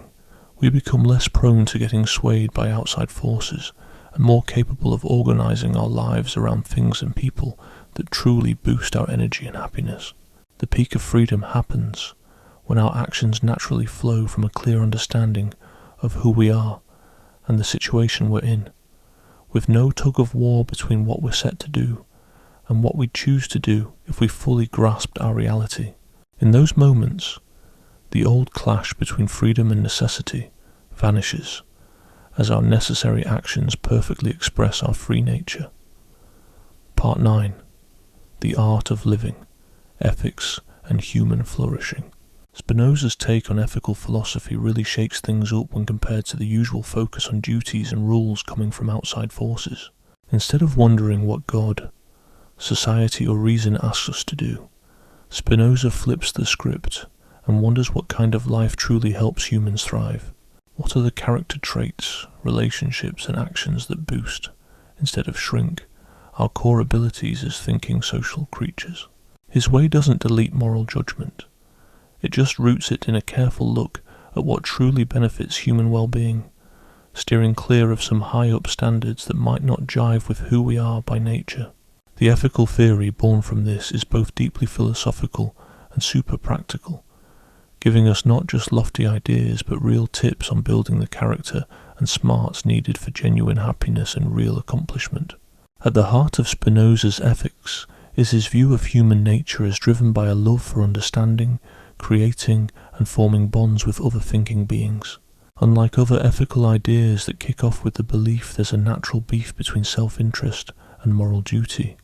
we become less prone to getting swayed by outside forces and more capable of organizing our lives around things and people that truly boost our energy and happiness. The peak of freedom happens when our actions naturally flow from a clear understanding of who we are and the situation we're in, with no tug of war between what we're set to do and what we choose to do if we fully grasped our reality. In those moments, the old clash between freedom and necessity vanishes, as our necessary actions perfectly express our free nature. Part 9. The Art of Living, Ethics and Human Flourishing. Spinoza's take on ethical philosophy really shakes things up when compared to the usual focus on duties and rules coming from outside forces. Instead of wondering what God, society or reason asks us to do, Spinoza flips the script and wonders what kind of life truly helps humans thrive. What are the character traits, relationships and actions that boost, instead of shrink, our core abilities as thinking social creatures? His way doesn't delete moral judgment. It just roots it in a careful look at what truly benefits human well-being, steering clear of some high-up standards that might not jive with who we are by nature. The ethical theory born from this is both deeply philosophical and super practical, giving us not just lofty ideas but real tips on building the character and smarts needed for genuine happiness and real accomplishment. At the heart of Spinoza's ethics is his view of human nature as driven by a love for understanding, creating and forming bonds with other thinking beings. Unlike other ethical ideas that kick off with the belief there's a natural beef between self-interest and moral duty,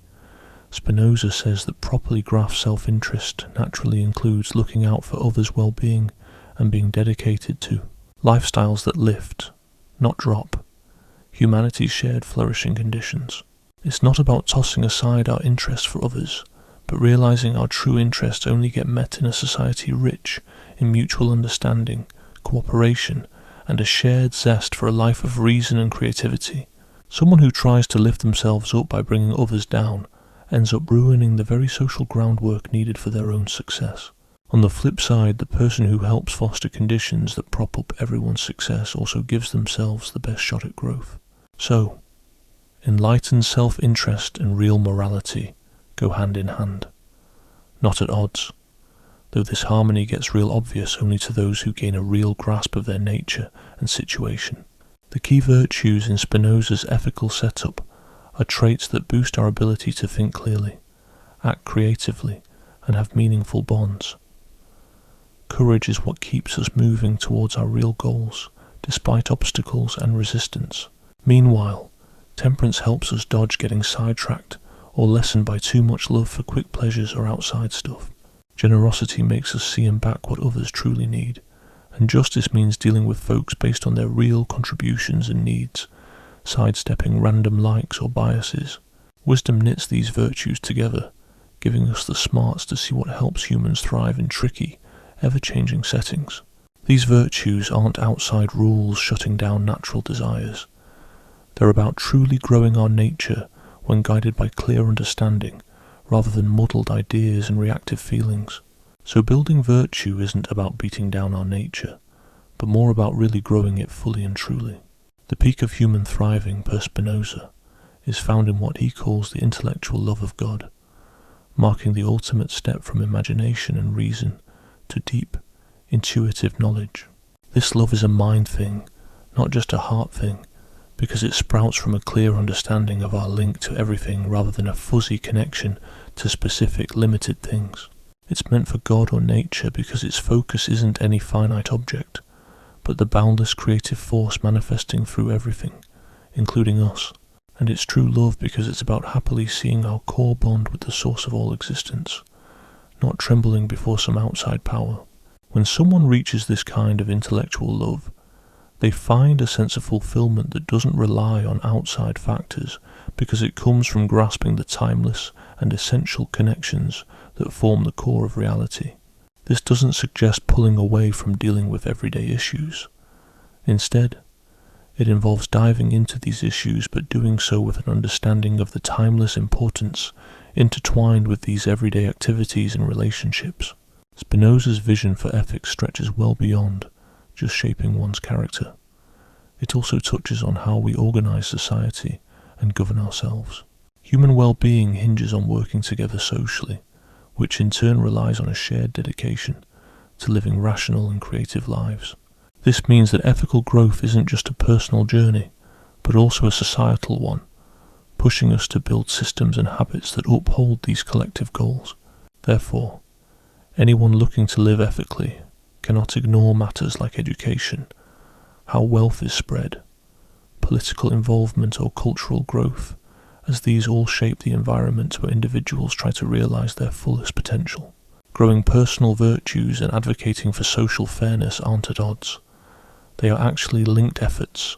Spinoza says that properly graphed self-interest naturally includes looking out for others' well-being and being dedicated to lifestyles that lift, not drop, humanity's shared flourishing conditions. It's not about tossing aside our interest for others, but realizing our true interests only get met in a society rich in mutual understanding, cooperation, and a shared zest for a life of reason and creativity. Someone who tries to lift themselves up by bringing others down ends up ruining the very social groundwork needed for their own success. On the flip side, the person who helps foster conditions that prop up everyone's success also gives themselves the best shot at growth. So, enlightened self-interest and real morality go hand in hand, not at odds, though this harmony gets real obvious only to those who gain a real grasp of their nature and situation. The key virtues in Spinoza's ethical setup are traits that boost our ability to think clearly, act creatively, and have meaningful bonds. Courage is what keeps us moving towards our real goals, despite obstacles and resistance. Meanwhile, temperance helps us dodge getting sidetracked or lessened by too much love for quick pleasures or outside stuff. Generosity makes us see and back what others truly need, and justice means dealing with folks based on their real contributions and needs, sidestepping random likes or biases. Wisdom knits these virtues together, giving us the smarts to see what helps humans thrive in tricky, ever-changing settings. These virtues aren't outside rules shutting down natural desires. They're about truly growing our nature when guided by clear understanding, rather than muddled ideas and reactive feelings. So building virtue isn't about beating down our nature, but more about really growing it fully and truly. The peak of human thriving, per Spinoza, is found in what he calls the intellectual love of God, marking the ultimate step from imagination and reason to deep, intuitive knowledge. This love is a mind thing, not just a heart thing, because it sprouts from a clear understanding of our link to everything rather than a fuzzy connection to specific, limited things. It's meant for God or nature because its focus isn't any finite object, but the boundless creative force manifesting through everything, including us. And it's true love because it's about happily seeing our core bond with the source of all existence, not trembling before some outside power. When someone reaches this kind of intellectual love, they find a sense of fulfillment that doesn't rely on outside factors because it comes from grasping the timeless and essential connections that form the core of reality. This doesn't suggest pulling away from dealing with everyday issues. Instead, it involves diving into these issues but doing so with an understanding of the timeless importance intertwined with these everyday activities and relationships. Spinoza's vision for ethics stretches well beyond just shaping one's character. It also touches on how we organize society and govern ourselves. Human well-being hinges on working together socially, which in turn relies on a shared dedication to living rational and creative lives. This means that ethical growth isn't just a personal journey, but also a societal one, pushing us to build systems and habits that uphold these collective goals. Therefore, anyone looking to live ethically cannot ignore matters like education, how wealth is spread, political involvement or cultural growth, as these all shape the environment where individuals try to realize their fullest potential. Growing personal virtues and advocating for social fairness aren't at odds. They are actually linked efforts,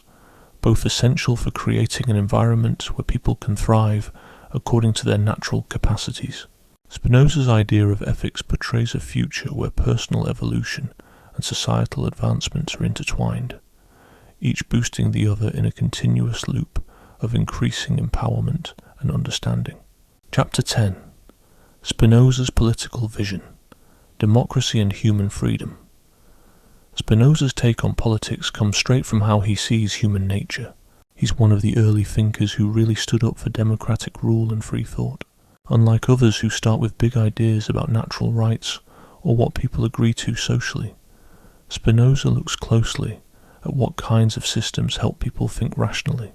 both essential for creating an environment where people can thrive according to their natural capacities. Spinoza's idea of ethics portrays a future where personal evolution and societal advancements are intertwined, each boosting the other in a continuous loop of increasing empowerment and understanding. Chapter 10. Spinoza's Political Vision, Democracy and Human Freedom. Spinoza's take on politics comes straight from how he sees human nature. He's one of the early thinkers who really stood up for democratic rule and free thought. Unlike others who start with big ideas about natural rights or what people agree to socially, Spinoza looks closely at what kinds of systems help people think rationally,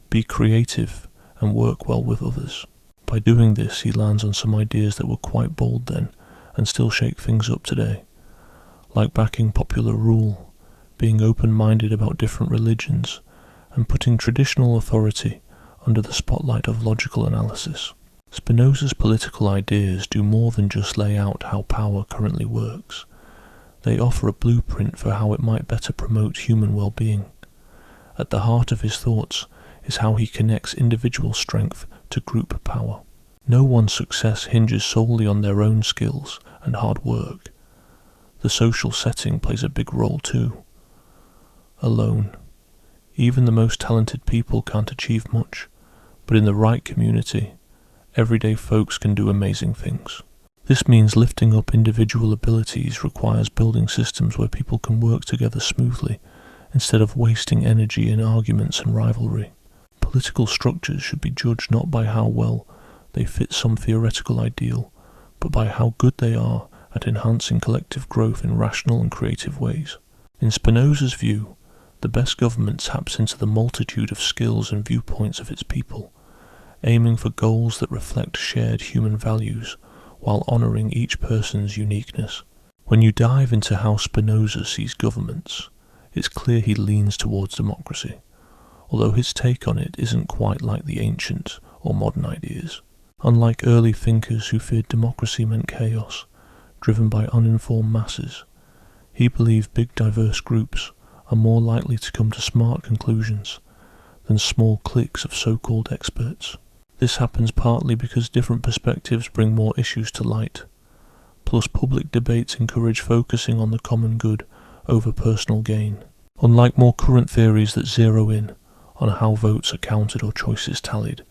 be creative, and work well with others. By doing this, he lands on some ideas that were quite bold then and still shake things up today, like backing popular rule, being open-minded about different religions, and putting traditional authority under the spotlight of logical analysis. Spinoza's political ideas do more than just lay out how power currently works. They offer a blueprint for how it might better promote human well-being. At the heart of his thoughts is how he connects individual strength to group power. No one's success hinges solely on their own skills and hard work. The social setting plays a big role too. Alone, even the most talented people can't achieve much, but in the right community, everyday folks can do amazing things. This means lifting up individual abilities requires building systems where people can work together smoothly instead of wasting energy in arguments and rivalry. Political structures should be judged not by how well they fit some theoretical ideal, but by how good they are at enhancing collective growth in rational and creative ways. In Spinoza's view, the best government taps into the multitude of skills and viewpoints of its people, aiming for goals that reflect shared human values while honouring each person's uniqueness. When you dive into how Spinoza sees governments, it's clear he leans towards democracy, although his take on it isn't quite like the ancient or modern ideas. Unlike early thinkers who feared democracy meant chaos, driven by uninformed masses, he believed big diverse groups are more likely to come to smart conclusions than small cliques of so-called experts. This happens partly because different perspectives bring more issues to light, plus public debates encourage focusing on the common good over personal gain. Unlike more current theories that zero in on how votes are counted or choices tallied,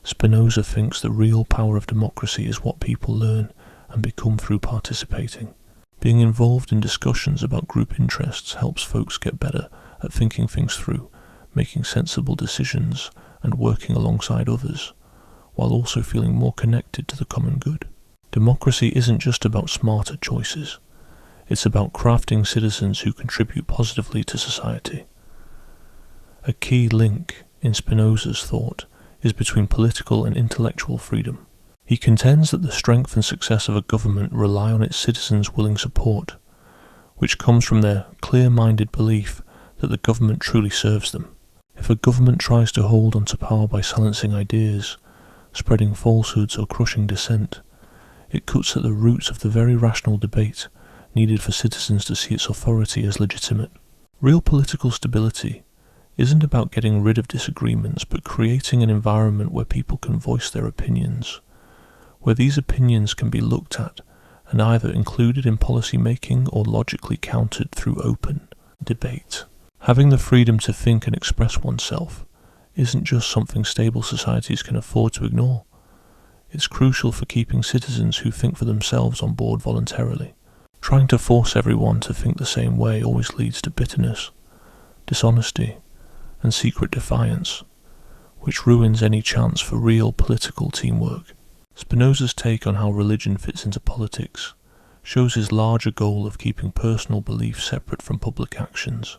Spinoza thinks the real power of democracy is what people learn and become through participating. Being involved in discussions about group interests helps folks get better at thinking things through, making sensible decisions, and working alongside others, while also feeling more connected to the common good. Democracy isn't just about smarter choices. It's about crafting citizens who contribute positively to society. A key link in Spinoza's thought is between political and intellectual freedom. He contends that the strength and success of a government rely on its citizens' willing support, which comes from their clear-minded belief that the government truly serves them. If a government tries to hold onto power by silencing ideas, spreading falsehoods or crushing dissent, it cuts at the roots of the very rational debate needed for citizens to see its authority as legitimate. Real political stability isn't about getting rid of disagreements, but creating an environment where people can voice their opinions, where these opinions can be looked at and either included in policy making or logically countered through open debate. Having the freedom to think and express oneself isn't just something stable societies can afford to ignore. It's crucial for keeping citizens who think for themselves on board voluntarily. Trying to force everyone to think the same way always leads to bitterness, dishonesty, and secret defiance, which ruins any chance for real political teamwork. Spinoza's take on how religion fits into politics shows his larger goal of keeping personal belief separate from public actions,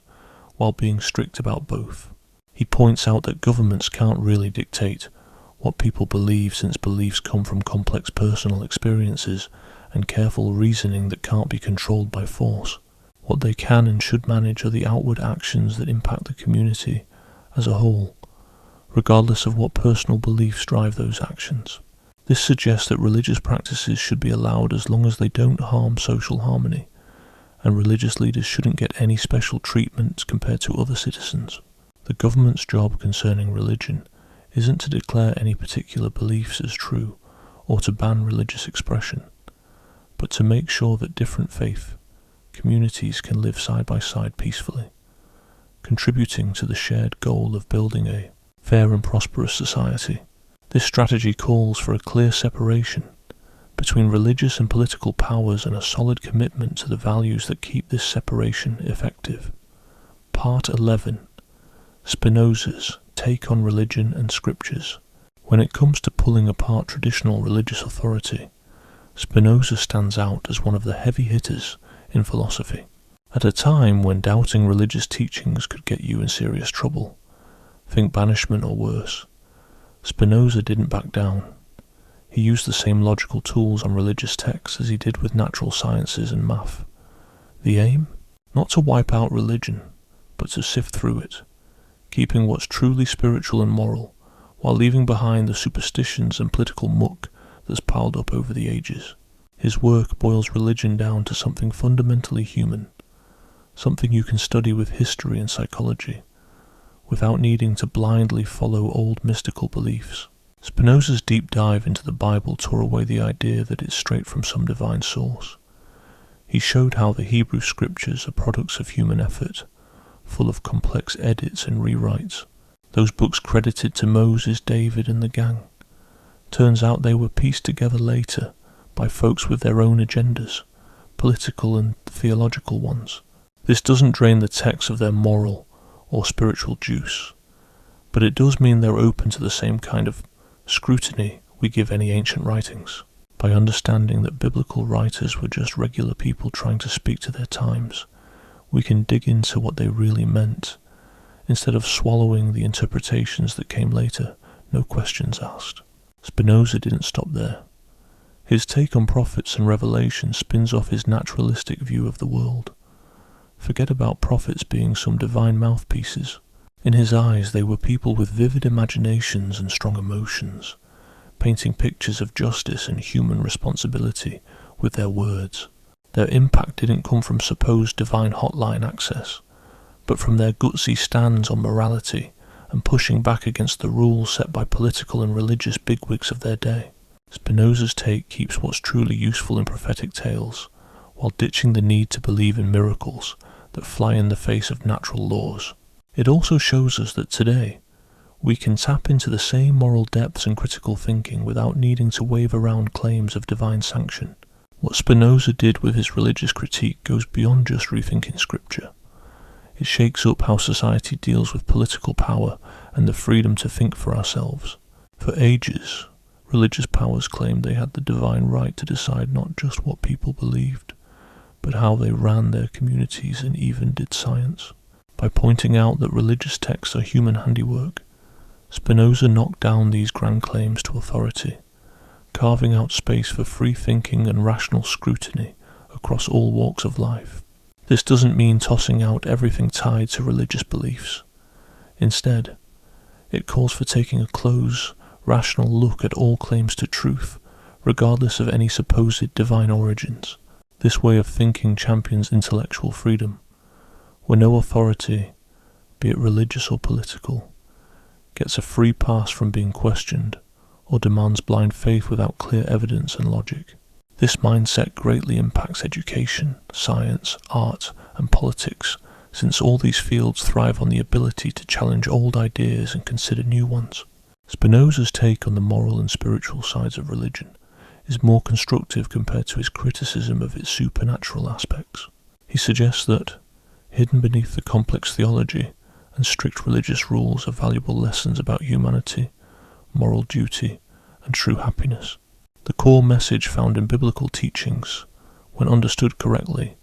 while being strict about both. He points out that governments can't really dictate what people believe, since beliefs come from complex personal experiences and careful reasoning that can't be controlled by force. What they can and should manage are the outward actions that impact the community as a whole, regardless of what personal beliefs drive those actions. This suggests that religious practices should be allowed as long as they don't harm social harmony, and religious leaders shouldn't get any special treatment compared to other citizens. The government's job concerning religion isn't to declare any particular beliefs as true or to ban religious expression, but to make sure that different faith communities can live side by side peacefully, contributing to the shared goal of building a fair and prosperous society. This strategy calls for a clear separation between religious and political powers and a solid commitment to the values that keep this separation effective. Part 11. Spinoza's take on religion and scriptures. When it comes to pulling apart traditional religious authority, Spinoza stands out as one of the heavy hitters in philosophy. At a time when doubting religious teachings could get you in serious trouble, think banishment or worse, Spinoza didn't back down. He used the same logical tools on religious texts as he did with natural sciences and math. The aim? Not to wipe out religion, but to sift through it, keeping what's truly spiritual and moral, while leaving behind the superstitions and political muck that's piled up over the ages. His work boils religion down to something fundamentally human, something you can study with history and psychology, without needing to blindly follow old mystical beliefs. Spinoza's deep dive into the Bible tore away the idea that it's straight from some divine source. He showed how the Hebrew scriptures are products of human effort, full of complex edits and rewrites. Those books credited to Moses, David, and the gang. Turns out they were pieced together later by folks with their own agendas, political and theological ones. This doesn't drain the text of their moral or spiritual juice, but it does mean they're open to the same kind of scrutiny we give any ancient writings. By understanding that biblical writers were just regular people trying to speak to their times, we can dig into what they really meant, instead of swallowing the interpretations that came later, no questions asked. Spinoza didn't stop there. His take on prophets and revelation spins off his naturalistic view of the world. Forget about prophets being some divine mouthpieces. In his eyes, they were people with vivid imaginations and strong emotions, painting pictures of justice and human responsibility with their words. Their impact didn't come from supposed divine hotline access, but from their gutsy stands on morality and pushing back against the rules set by political and religious bigwigs of their day. Spinoza's take keeps what's truly useful in prophetic tales, while ditching the need to believe in miracles that fly in the face of natural laws. It also shows us that today, we can tap into the same moral depths and critical thinking without needing to wave around claims of divine sanction. What Spinoza did with his religious critique goes beyond just rethinking scripture. It shakes up how society deals with political power and the freedom to think for ourselves. For ages, religious powers claimed they had the divine right to decide not just what people believed, but how they ran their communities and even did science. By pointing out that religious texts are human handiwork, Spinoza knocked down these grand claims to authority, carving out space for free thinking and rational scrutiny across all walks of life. This doesn't mean tossing out everything tied to religious beliefs. Instead, it calls for taking a close, rational look at all claims to truth, regardless of any supposed divine origins. This way of thinking champions intellectual freedom, where no authority, be it religious or political, gets a free pass from being questioned or demands blind faith without clear evidence and logic. This mindset greatly impacts education, science, art, and politics, since all these fields thrive on the ability to challenge old ideas and consider new ones. Spinoza's take on the moral and spiritual sides of religion is more constructive compared to his criticism of its supernatural aspects. He suggests that, hidden beneath the complex theology and strict religious rules, are valuable lessons about humanity, moral duty, and true happiness. The core message found in biblical teachings, when understood correctly,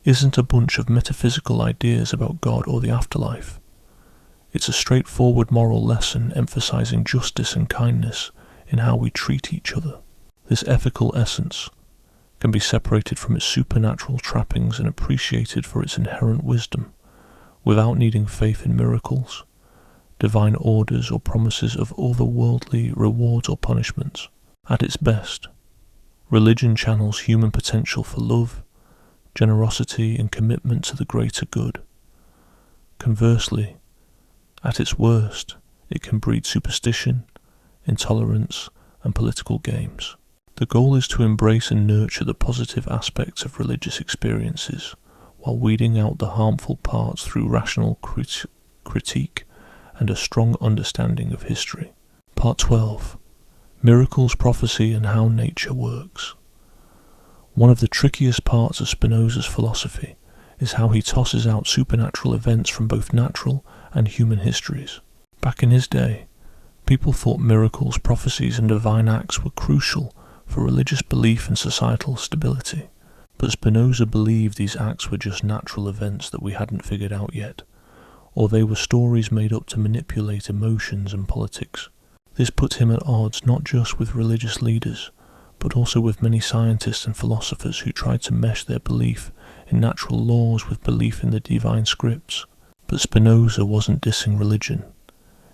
isn't a bunch of metaphysical ideas about God or the afterlife. It's a straightforward moral lesson emphasizing justice and kindness in how we treat each other. This ethical essence can be separated from its supernatural trappings and appreciated for its inherent wisdom, without needing faith in miracles, divine orders, or promises of otherworldly rewards or punishments. At its best, religion channels human potential for love, generosity, and commitment to the greater good. Conversely, at its worst, it can breed superstition, intolerance, and political games. The goal is to embrace and nurture the positive aspects of religious experiences, while weeding out the harmful parts through rational critique and a strong understanding of history. Part 12. Miracles, Prophecy, and How Nature Works. One of the trickiest parts of Spinoza's philosophy is how he tosses out supernatural events from both natural and human histories. Back in his day, people thought miracles, prophecies, and divine acts were crucial for religious belief and societal stability. But Spinoza believed these acts were just natural events that we hadn't figured out yet, or they were stories made up to manipulate emotions and politics. This put him at odds not just with religious leaders, but also with many scientists and philosophers who tried to mesh their belief in natural laws with belief in the divine scripts. But Spinoza wasn't dissing religion.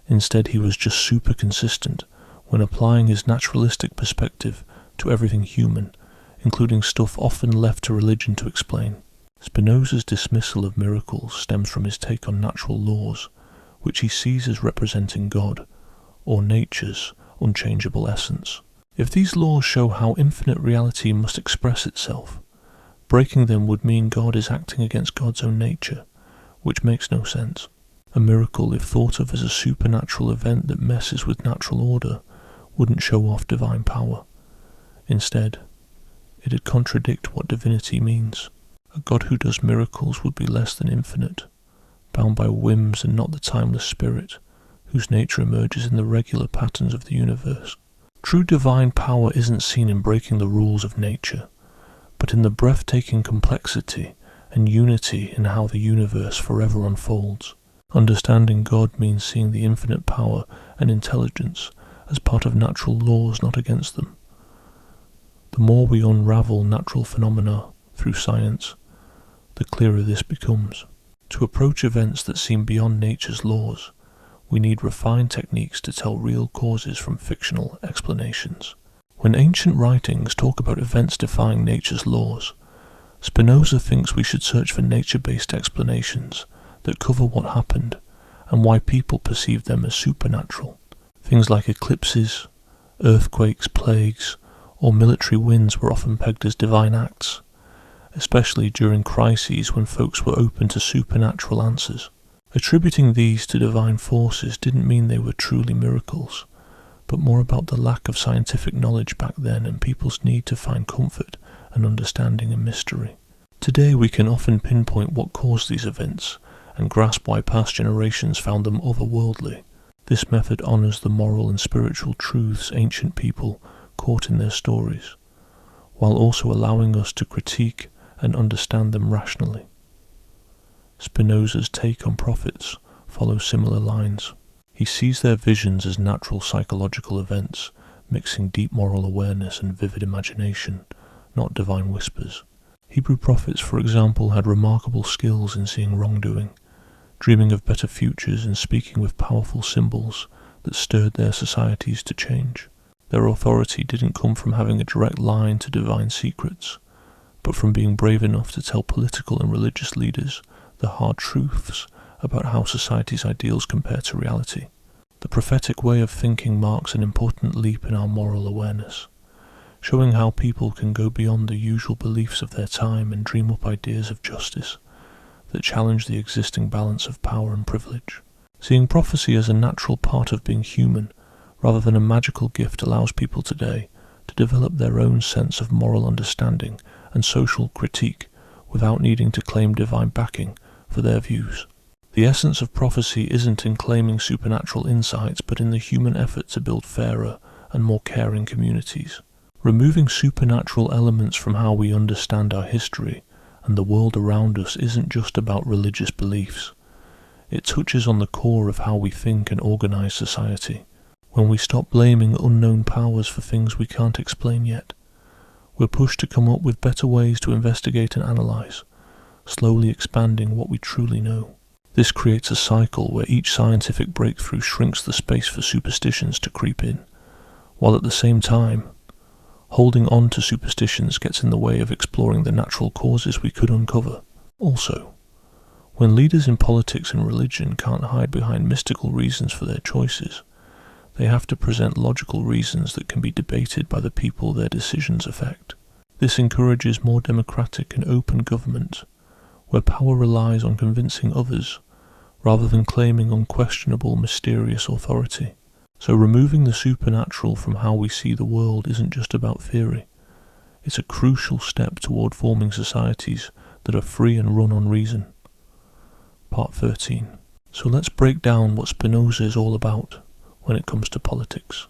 Instead, he was just super consistent when applying his naturalistic perspective to everything human, including stuff often left to religion to explain. Spinoza's dismissal of miracles stems from his take on natural laws, which he sees as representing God, or nature's unchangeable essence. If these laws show how infinite reality must express itself, breaking them would mean God is acting against God's own nature, which makes no sense. A miracle, if thought of as a supernatural event that messes with natural order, wouldn't show off divine power. Instead, it'd contradict what divinity means. A God who does miracles would be less than infinite, bound by whims and not the timeless spirit, whose nature emerges in the regular patterns of the universe. True divine power isn't seen in breaking the rules of nature, but in the breathtaking complexity and unity in how the universe forever unfolds. Understanding God means seeing the infinite power and intelligence as part of natural laws, not against them. The more we unravel natural phenomena through science, the clearer this becomes. To approach events that seem beyond nature's laws, we need refined techniques to tell real causes from fictional explanations. When ancient writings talk about events defying nature's laws, Spinoza thinks we should search for nature-based explanations that cover what happened and why people perceive them as supernatural. Things like eclipses, earthquakes, plagues, or military wins were often pegged as divine acts, especially during crises when folks were open to supernatural answers. Attributing these to divine forces didn't mean they were truly miracles, but more about the lack of scientific knowledge back then and people's need to find comfort and understanding in mystery. Today we can often pinpoint what caused these events and grasp why past generations found them otherworldly. This method honors the moral and spiritual truths ancient people caught in their stories, while also allowing us to critique and understand them rationally. Spinoza's take on prophets follows similar lines. He sees their visions as natural psychological events, mixing deep moral awareness and vivid imagination, not divine whispers. Hebrew prophets, for example, had remarkable skills in seeing wrongdoing, dreaming of better futures and speaking with powerful symbols that stirred their societies to change. Their authority didn't come from having a direct line to divine secrets, but from being brave enough to tell political and religious leaders the hard truths about how society's ideals compare to reality. The prophetic way of thinking marks an important leap in our moral awareness, showing how people can go beyond the usual beliefs of their time and dream up ideas of justice that challenge the existing balance of power and privilege. Seeing prophecy as a natural part of being human, rather than a magical gift, allows people today to develop their own sense of moral understanding and social critique without needing to claim divine backing for their views. The essence of prophecy isn't in claiming supernatural insights, but in the human effort to build fairer and more caring communities. Removing supernatural elements from how we understand our history and the world around us isn't just about religious beliefs. It touches on the core of how we think and organize society. When we stop blaming unknown powers for things we can't explain yet, we're pushed to come up with better ways to investigate and analyze, slowly expanding what we truly know. This creates a cycle where each scientific breakthrough shrinks the space for superstitions to creep in, while at the same time, holding on to superstitions gets in the way of exploring the natural causes we could uncover. Also, when leaders in politics and religion can't hide behind mystical reasons for their choices, they have to present logical reasons that can be debated by the people their decisions affect. This encourages more democratic and open government, where power relies on convincing others rather than claiming unquestionable, mysterious authority. So removing the supernatural from how we see the world isn't just about theory. It's a crucial step toward forming societies that are free and run on reason. Part 13. So let's break down what Spinoza is all about when it comes to politics.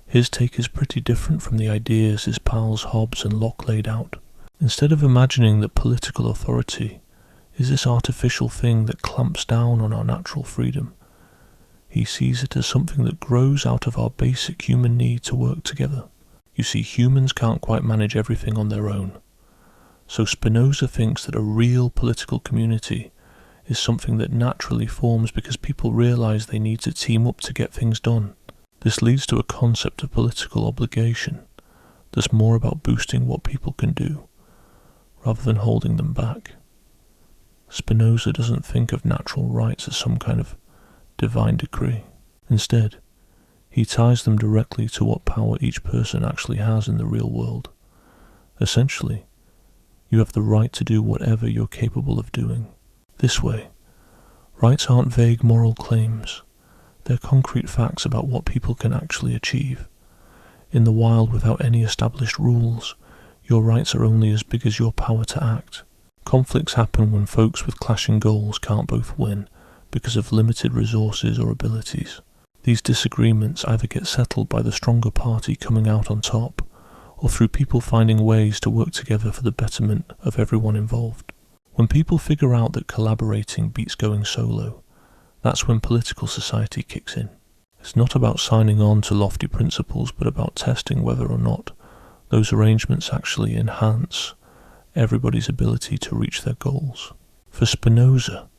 His take is pretty different from the ideas his pals Hobbes and Locke laid out. Instead of imagining that political authority is this artificial thing that clamps down on our natural freedom, he sees it as something that grows out of our basic human need to work together. You see, humans can't quite manage everything on their own. So Spinoza thinks that a real political community is something that naturally forms because people realize they need to team up to get things done. This leads to a concept of political obligation that's more about boosting what people can do, rather than holding them back. Spinoza doesn't think of natural rights as some kind of divine decree. Instead, he ties them directly to what power each person actually has in the real world. Essentially, you have the right to do whatever you're capable of doing. This way, rights aren't vague moral claims. They're concrete facts about what people can actually achieve. In the wild, without any established rules, your rights are only as big as your power to act. Conflicts happen when folks with clashing goals can't both win because of limited resources or abilities. These disagreements either get settled by the stronger party coming out on top, or through people finding ways to work together for the betterment of everyone involved. When people figure out that collaborating beats going solo, that's when political society kicks in. It's not about signing on to lofty principles, but about testing whether or not those arrangements actually enhance everybody's ability to reach their goals. For Spinoza,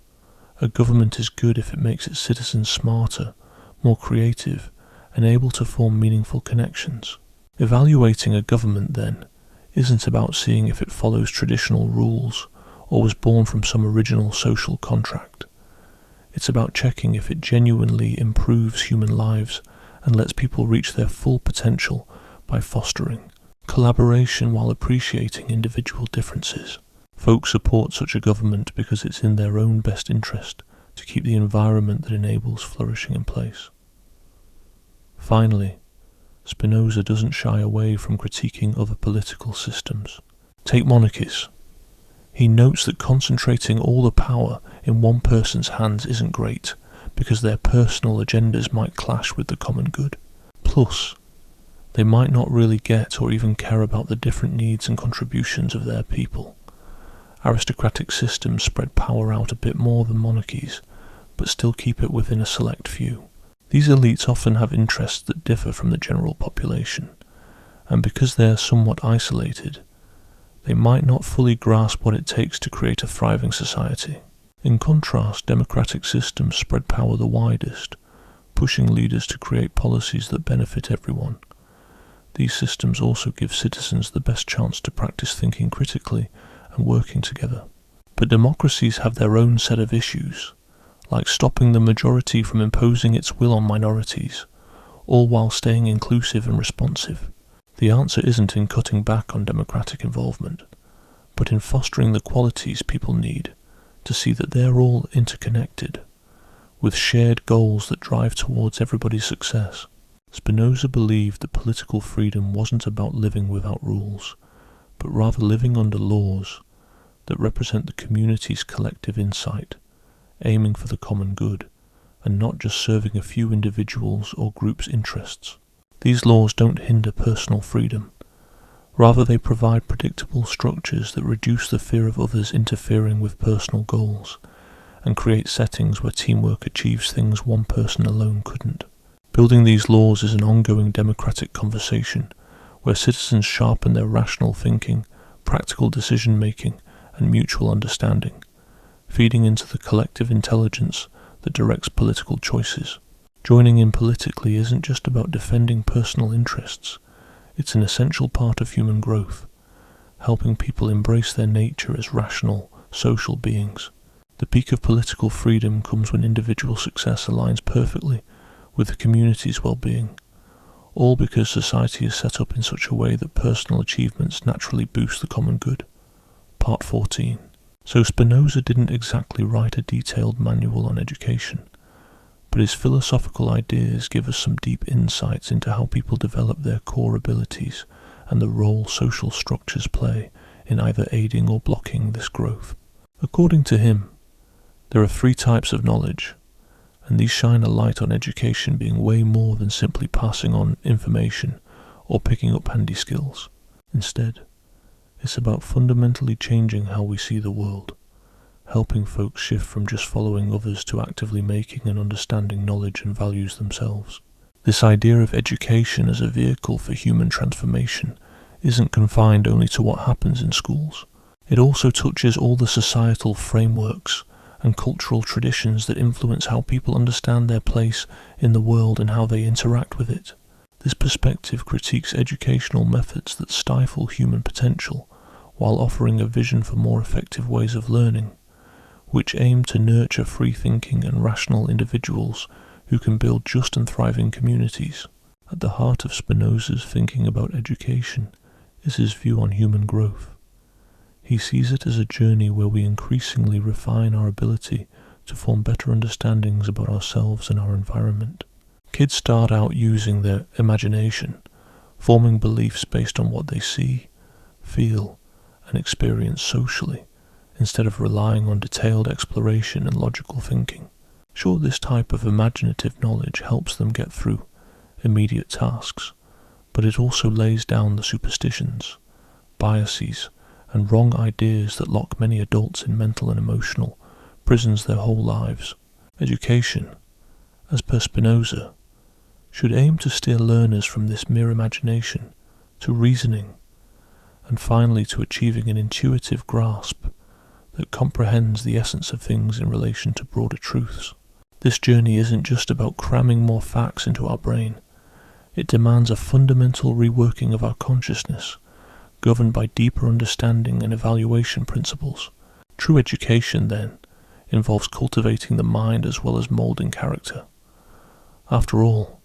a government is good if it makes its citizens smarter, more creative, and able to form meaningful connections. Evaluating a government, then, isn't about seeing if it follows traditional rules or was born from some original social contract. It's about checking if it genuinely improves human lives and lets people reach their full potential by fostering collaboration while appreciating individual differences. Folks support such a government because it's in their own best interest to keep the environment that enables flourishing in place. Finally, Spinoza doesn't shy away from critiquing other political systems. Take monarchies. He notes that concentrating all the power in one person's hands isn't great, because their personal agendas might clash with the common good. Plus, they might not really get or even care about the different needs and contributions of their people. Aristocratic systems spread power out a bit more than monarchies, but still keep it within a select few. These elites often have interests that differ from the general population, and because they are somewhat isolated, they might not fully grasp what it takes to create a thriving society. In contrast, democratic systems spread power the widest, pushing leaders to create policies that benefit everyone. These systems also give citizens the best chance to practice thinking critically and working together. But democracies have their own set of issues, like stopping the majority from imposing its will on minorities, all while staying inclusive and responsive. The answer isn't in cutting back on democratic involvement, but in fostering the qualities people need to see that they're all interconnected, with shared goals that drive towards everybody's success. Spinoza believed that political freedom wasn't about living without rules, but rather living under laws that represent the community's collective insight, aiming for the common good, and not just serving a few individuals' or groups' interests. These laws don't hinder personal freedom. Rather, they provide predictable structures that reduce the fear of others interfering with personal goals, and create settings where teamwork achieves things one person alone couldn't. Building these laws is an ongoing democratic conversation where citizens sharpen their rational thinking, practical decision-making, and mutual understanding, feeding into the collective intelligence that directs political choices. Joining in politically isn't just about defending personal interests, it's an essential part of human growth, helping people embrace their nature as rational, social beings. The peak of political freedom comes when individual success aligns perfectly with the community's well-being, all because society is set up in such a way that personal achievements naturally boost the common good. Part 14. So Spinoza didn't exactly write a detailed manual on education, but his philosophical ideas give us some deep insights into how people develop their core abilities and the role social structures play in either aiding or blocking this growth. According to him, there are 3 types of knowledge, and these shine a light on education being way more than simply passing on information or picking up handy skills. Instead, it's about fundamentally changing how we see the world, helping folks shift from just following others to actively making and understanding knowledge and values themselves. This idea of education as a vehicle for human transformation isn't confined only to what happens in schools. It also touches all the societal frameworks and cultural traditions that influence how people understand their place in the world and how they interact with it. This perspective critiques educational methods that stifle human potential while offering a vision for more effective ways of learning, which aim to nurture free-thinking and rational individuals who can build just and thriving communities. At the heart of Spinoza's thinking about education is his view on human growth. He sees it as a journey where we increasingly refine our ability to form better understandings about ourselves and our environment. Kids start out using their imagination, forming beliefs based on what they see, feel, and experience socially, instead of relying on detailed exploration and logical thinking. Sure, this type of imaginative knowledge helps them get through immediate tasks, but it also lays down the superstitions, biases, and wrong ideas that lock many adults in mental and emotional prisons their whole lives. Education, as per Spinoza, should aim to steer learners from this mere imagination to reasoning, and finally to achieving an intuitive grasp that comprehends the essence of things in relation to broader truths. This journey isn't just about cramming more facts into our brain. It demands a fundamental reworking of our consciousness, governed by deeper understanding and evaluation principles. True education, then, involves cultivating the mind as well as moulding character. After all,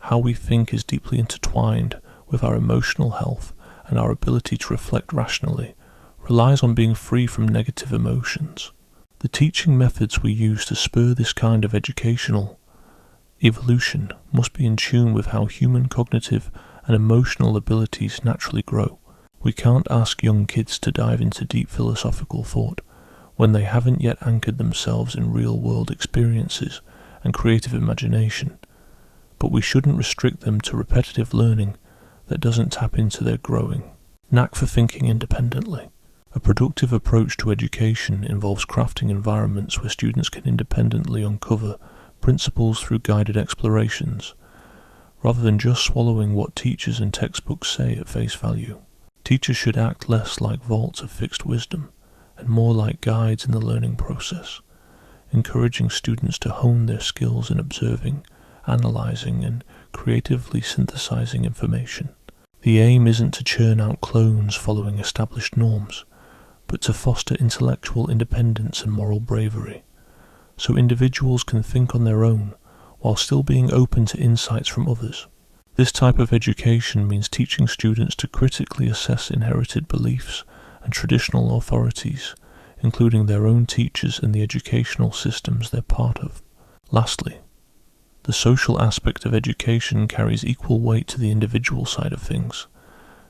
how we think is deeply intertwined with our emotional health, and our ability to reflect rationally relies on being free from negative emotions. The teaching methods we use to spur this kind of educational evolution must be in tune with how human cognitive and emotional abilities naturally grow. We can't ask young kids to dive into deep philosophical thought when they haven't yet anchored themselves in real-world experiences and creative imagination, but we shouldn't restrict them to repetitive learning that doesn't tap into their growing knack for thinking independently. A productive approach to education involves crafting environments where students can independently uncover principles through guided explorations, rather than just swallowing what teachers and textbooks say at face value. Teachers should act less like vaults of fixed wisdom and more like guides in the learning process, encouraging students to hone their skills in observing, analyzing, and creatively synthesizing information. The aim isn't to churn out clones following established norms, but to foster intellectual independence and moral bravery, so individuals can think on their own while still being open to insights from others. This type of education means teaching students to critically assess inherited beliefs and traditional authorities, including their own teachers and the educational systems they're part of. Lastly, the social aspect of education carries equal weight to the individual side of things,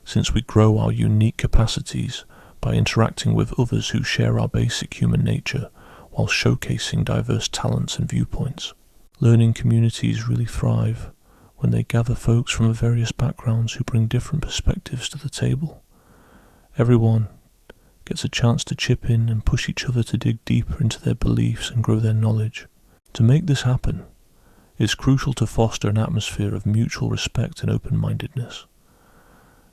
since we grow our unique capacities by interacting with others who share our basic human nature while showcasing diverse talents and viewpoints. Learning communities really thrive when they gather folks from various backgrounds who bring different perspectives to the table. Everyone gets a chance to chip in and push each other to dig deeper into their beliefs and grow their knowledge. To make this happen, it's crucial to foster an atmosphere of mutual respect and open-mindedness.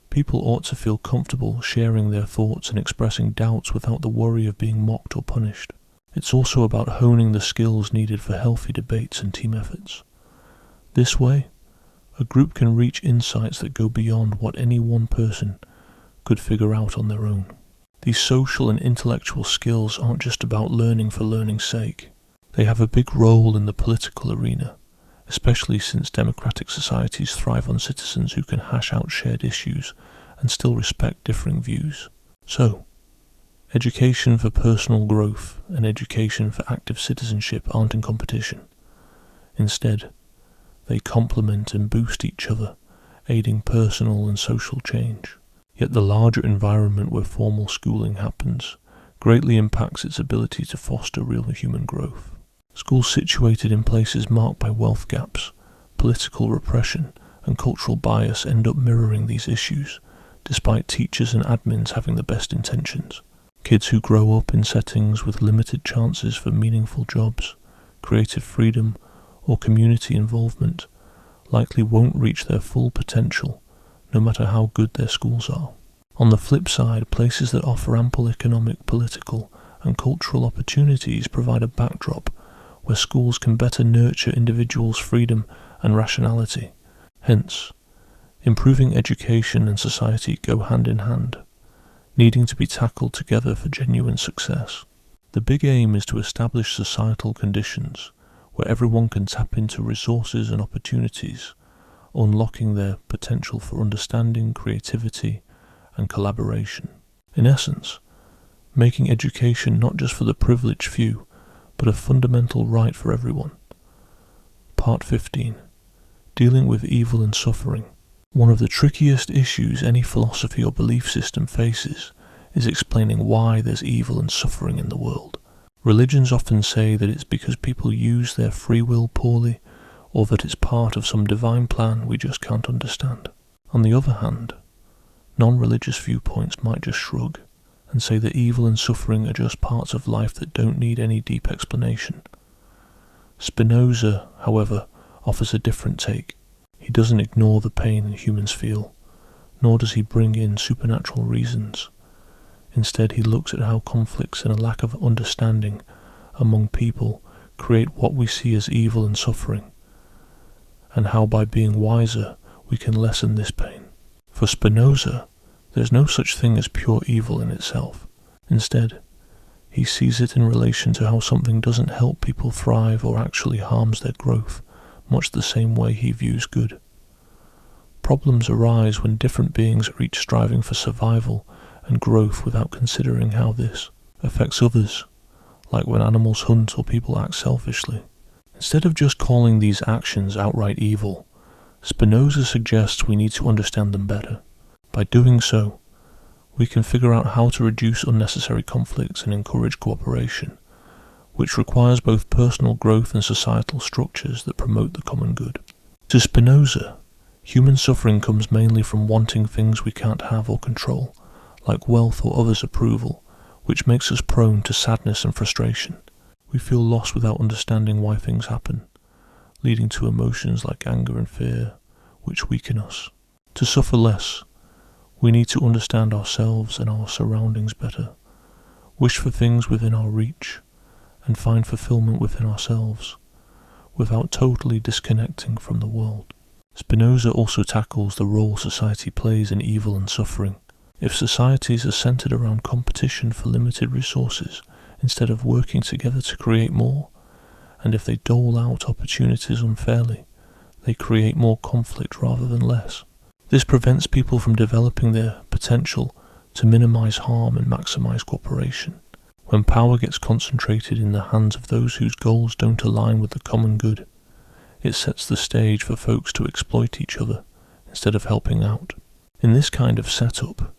People ought to feel comfortable sharing their thoughts and expressing doubts without the worry of being mocked or punished. It's also about honing the skills needed for healthy debates and team efforts. This way, a group can reach insights that go beyond what any one person could figure out on their own. These social and intellectual skills aren't just about learning for learning's sake. They have a big role in the political arena, especially since democratic societies thrive on citizens who can hash out shared issues and still respect differing views. So, education for personal growth and education for active citizenship aren't in competition. Instead, they complement and boost each other, aiding personal and social change. Yet the larger environment where formal schooling happens greatly impacts its ability to foster real human growth. Schools situated in places marked by wealth gaps, political repression, and cultural bias end up mirroring these issues, despite teachers and admins having the best intentions. Kids who grow up in settings with limited chances for meaningful jobs, creative freedom, or community involvement likely won't reach their full potential, no matter how good their schools are. On the flip side, places that offer ample economic, political, and cultural opportunities provide a backdrop where schools can better nurture individuals' freedom and rationality. Hence, improving education and society go hand in hand, needing to be tackled together for genuine success. The big aim is to establish societal conditions where everyone can tap into resources and opportunities, unlocking their potential for understanding, creativity, and collaboration. In essence, making education not just for the privileged few, but a fundamental right for everyone. Part 15. Dealing with evil and suffering. One of the trickiest issues any philosophy or belief system faces is explaining why there's evil and suffering in the world. Religions often say that it's because people use their free will poorly, or that it's part of some divine plan we just can't understand. On the other hand, non-religious viewpoints might just shrug and say that evil and suffering are just parts of life that don't need any deep explanation. Spinoza, however, offers a different take. He doesn't ignore the pain humans feel, nor does he bring in supernatural reasons. Instead, he looks at how conflicts and a lack of understanding among people create what we see as evil and suffering, and how by being wiser we can lessen this pain. For Spinoza, there's no such thing as pure evil in itself. Instead, he sees it in relation to how something doesn't help people thrive or actually harms their growth, much the same way he views good. Problems arise when different beings are each striving for survival and growth without considering how this affects others, like when animals hunt or people act selfishly. Instead of just calling these actions outright evil, Spinoza suggests we need to understand them better. By doing so, we can figure out how to reduce unnecessary conflicts and encourage cooperation, which requires both personal growth and societal structures that promote the common good. To Spinoza, human suffering comes mainly from wanting things we can't have or control, like wealth or others' approval, which makes us prone to sadness and frustration. We feel lost without understanding why things happen, leading to emotions like anger and fear, which weaken us. To suffer less, we need to understand ourselves and our surroundings better, wish for things within our reach, and find fulfillment within ourselves, without totally disconnecting from the world. Spinoza also tackles the role society plays in evil and suffering. If societies are centered around competition for limited resources instead of working together to create more, and if they dole out opportunities unfairly, they create more conflict rather than less. This prevents people from developing their potential to minimize harm and maximize cooperation. When power gets concentrated in the hands of those whose goals don't align with the common good, it sets the stage for folks to exploit each other instead of helping out. In this kind of setup,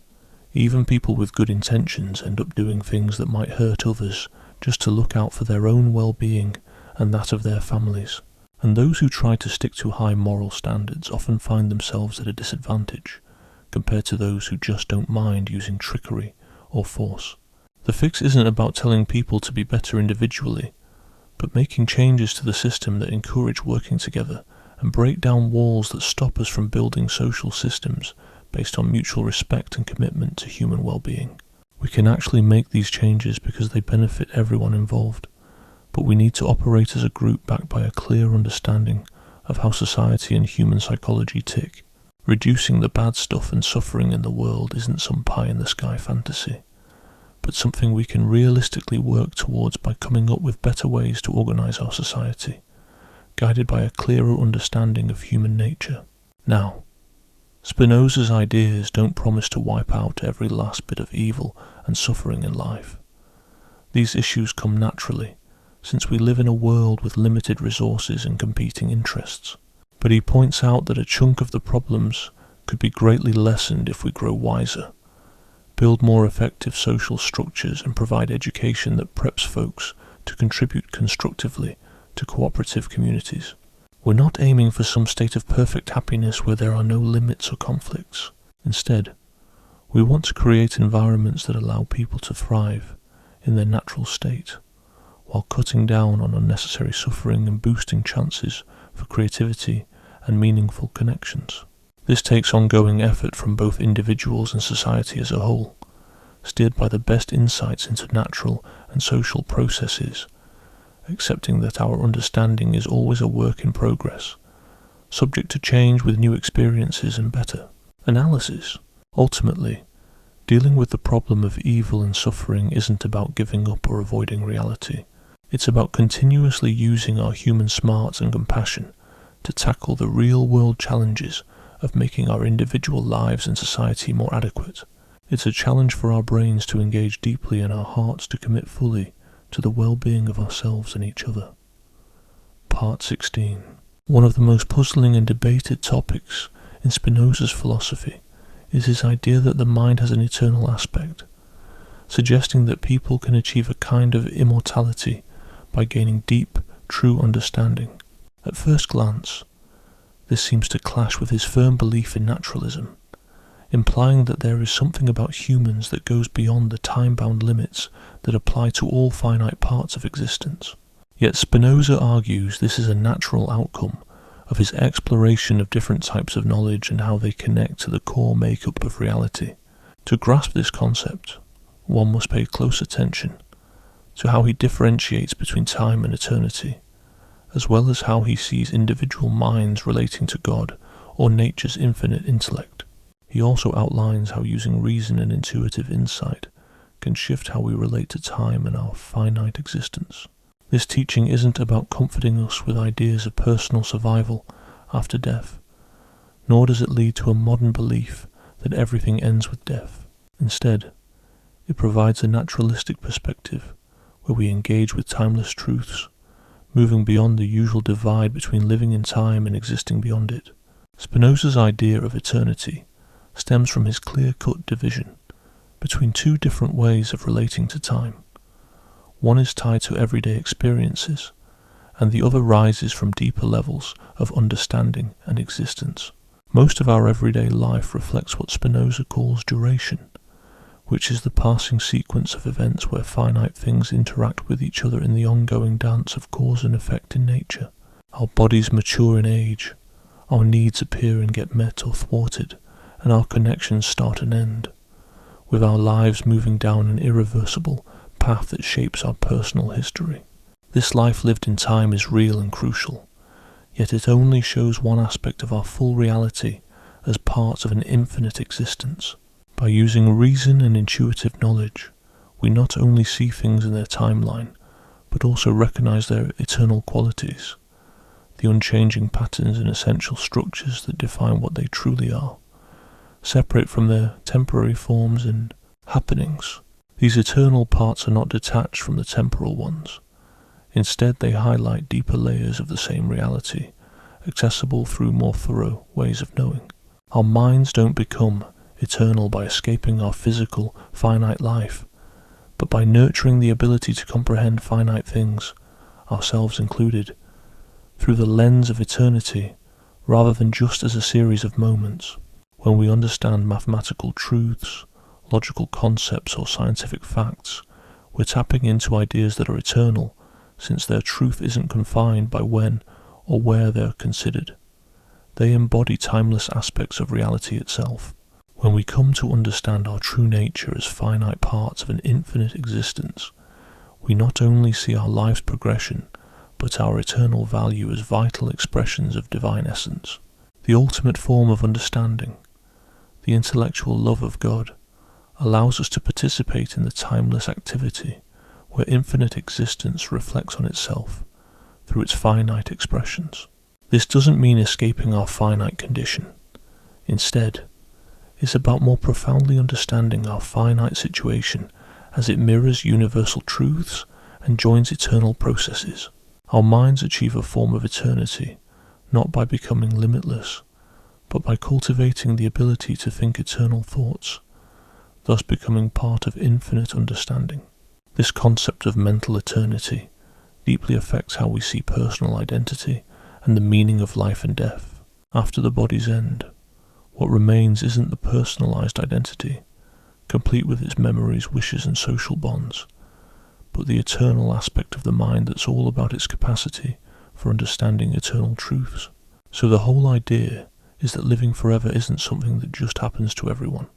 even people with good intentions end up doing things that might hurt others just to look out for their own well-being and that of their families. And those who try to stick to high moral standards often find themselves at a disadvantage compared to those who just don't mind using trickery or force. The fix isn't about telling people to be better individually, but making changes to the system that encourage working together and break down walls that stop us from building social systems based on mutual respect and commitment to human well-being. We can actually make these changes because they benefit everyone involved, but we need to operate as a group backed by a clear understanding of how society and human psychology tick. Reducing the bad stuff and suffering in the world isn't some pie-in-the-sky fantasy, but something we can realistically work towards by coming up with better ways to organise our society, guided by a clearer understanding of human nature. Now, Spinoza's ideas don't promise to wipe out every last bit of evil and suffering in life. These issues come naturally, since we live in a world with limited resources and competing interests. But he points out that a chunk of the problems could be greatly lessened if we grow wiser, build more effective social structures and provide education that preps folks to contribute constructively to cooperative communities. We're not aiming for some state of perfect happiness where there are no limits or conflicts. Instead, we want to create environments that allow people to thrive in their natural state, while cutting down on unnecessary suffering and boosting chances for creativity and meaningful connections. This takes ongoing effort from both individuals and society as a whole, steered by the best insights into natural and social processes, accepting that our understanding is always a work in progress, subject to change with new experiences and better analysis. Ultimately, dealing with the problem of evil and suffering isn't about giving up or avoiding reality. It's about continuously using our human smarts and compassion to tackle the real-world challenges of making our individual lives and society more adequate. It's a challenge for our brains to engage deeply and our hearts to commit fully to the well-being of ourselves and each other. Part 16. One of the most puzzling and debated topics in Spinoza's philosophy is his idea that the mind has an eternal aspect, suggesting that people can achieve a kind of immortality by gaining deep, true understanding. At first glance, this seems to clash with his firm belief in naturalism, implying that there is something about humans that goes beyond the time-bound limits that apply to all finite parts of existence. Yet Spinoza argues this is a natural outcome of his exploration of different types of knowledge and how they connect to the core makeup of reality. To grasp this concept, one must pay close attention to how he differentiates between time and eternity, as well as how he sees individual minds relating to God or nature's infinite intellect. He also outlines how using reason and intuitive insight can shift how we relate to time and our finite existence. This teaching isn't about comforting us with ideas of personal survival after death, nor does it lead to a modern belief that everything ends with death. Instead, it provides a naturalistic perspective where we engage with timeless truths, moving beyond the usual divide between living in time and existing beyond it. Spinoza's idea of eternity stems from his clear-cut division between two different ways of relating to time. One is tied to everyday experiences, and the other rises from deeper levels of understanding and existence. Most of our everyday life reflects what Spinoza calls duration, which is the passing sequence of events where finite things interact with each other in the ongoing dance of cause and effect in nature. Our bodies mature in age, our needs appear and get met or thwarted, and our connections start and end, with our lives moving down an irreversible path that shapes our personal history. This life lived in time is real and crucial, yet it only shows one aspect of our full reality as part of an infinite existence. By using reason and intuitive knowledge, we not only see things in their timeline, but also recognize their eternal qualities, the unchanging patterns and essential structures that define what they truly are, separate from their temporary forms and happenings. These eternal parts are not detached from the temporal ones. Instead, they highlight deeper layers of the same reality, accessible through more thorough ways of knowing. Our minds don't become eternal by escaping our physical, finite life, but by nurturing the ability to comprehend finite things, ourselves included, through the lens of eternity, rather than just as a series of moments. When we understand mathematical truths, logical concepts or scientific facts, We're tapping into ideas that are eternal, since their truth isn't confined by when or where they're considered. They embody timeless aspects of reality itself. When we come to understand our true nature as finite parts of an infinite existence, we not only see our life's progression, but our eternal value as vital expressions of divine essence. The ultimate form of understanding, the intellectual love of God, allows us to participate in the timeless activity where infinite existence reflects on itself through its finite expressions. This doesn't mean escaping our finite condition. Instead, it's about more profoundly understanding our finite situation as it mirrors universal truths and joins eternal processes. Our minds achieve a form of eternity, not by becoming limitless, but by cultivating the ability to think eternal thoughts, thus becoming part of infinite understanding. This concept of mental eternity deeply affects how we see personal identity and the meaning of life and death. After the body's end, what remains isn't the personalized identity, complete with its memories, wishes and social bonds, but the eternal aspect of the mind that's all about its capacity for understanding eternal truths. So the whole idea is that living forever isn't something that just happens to everyone.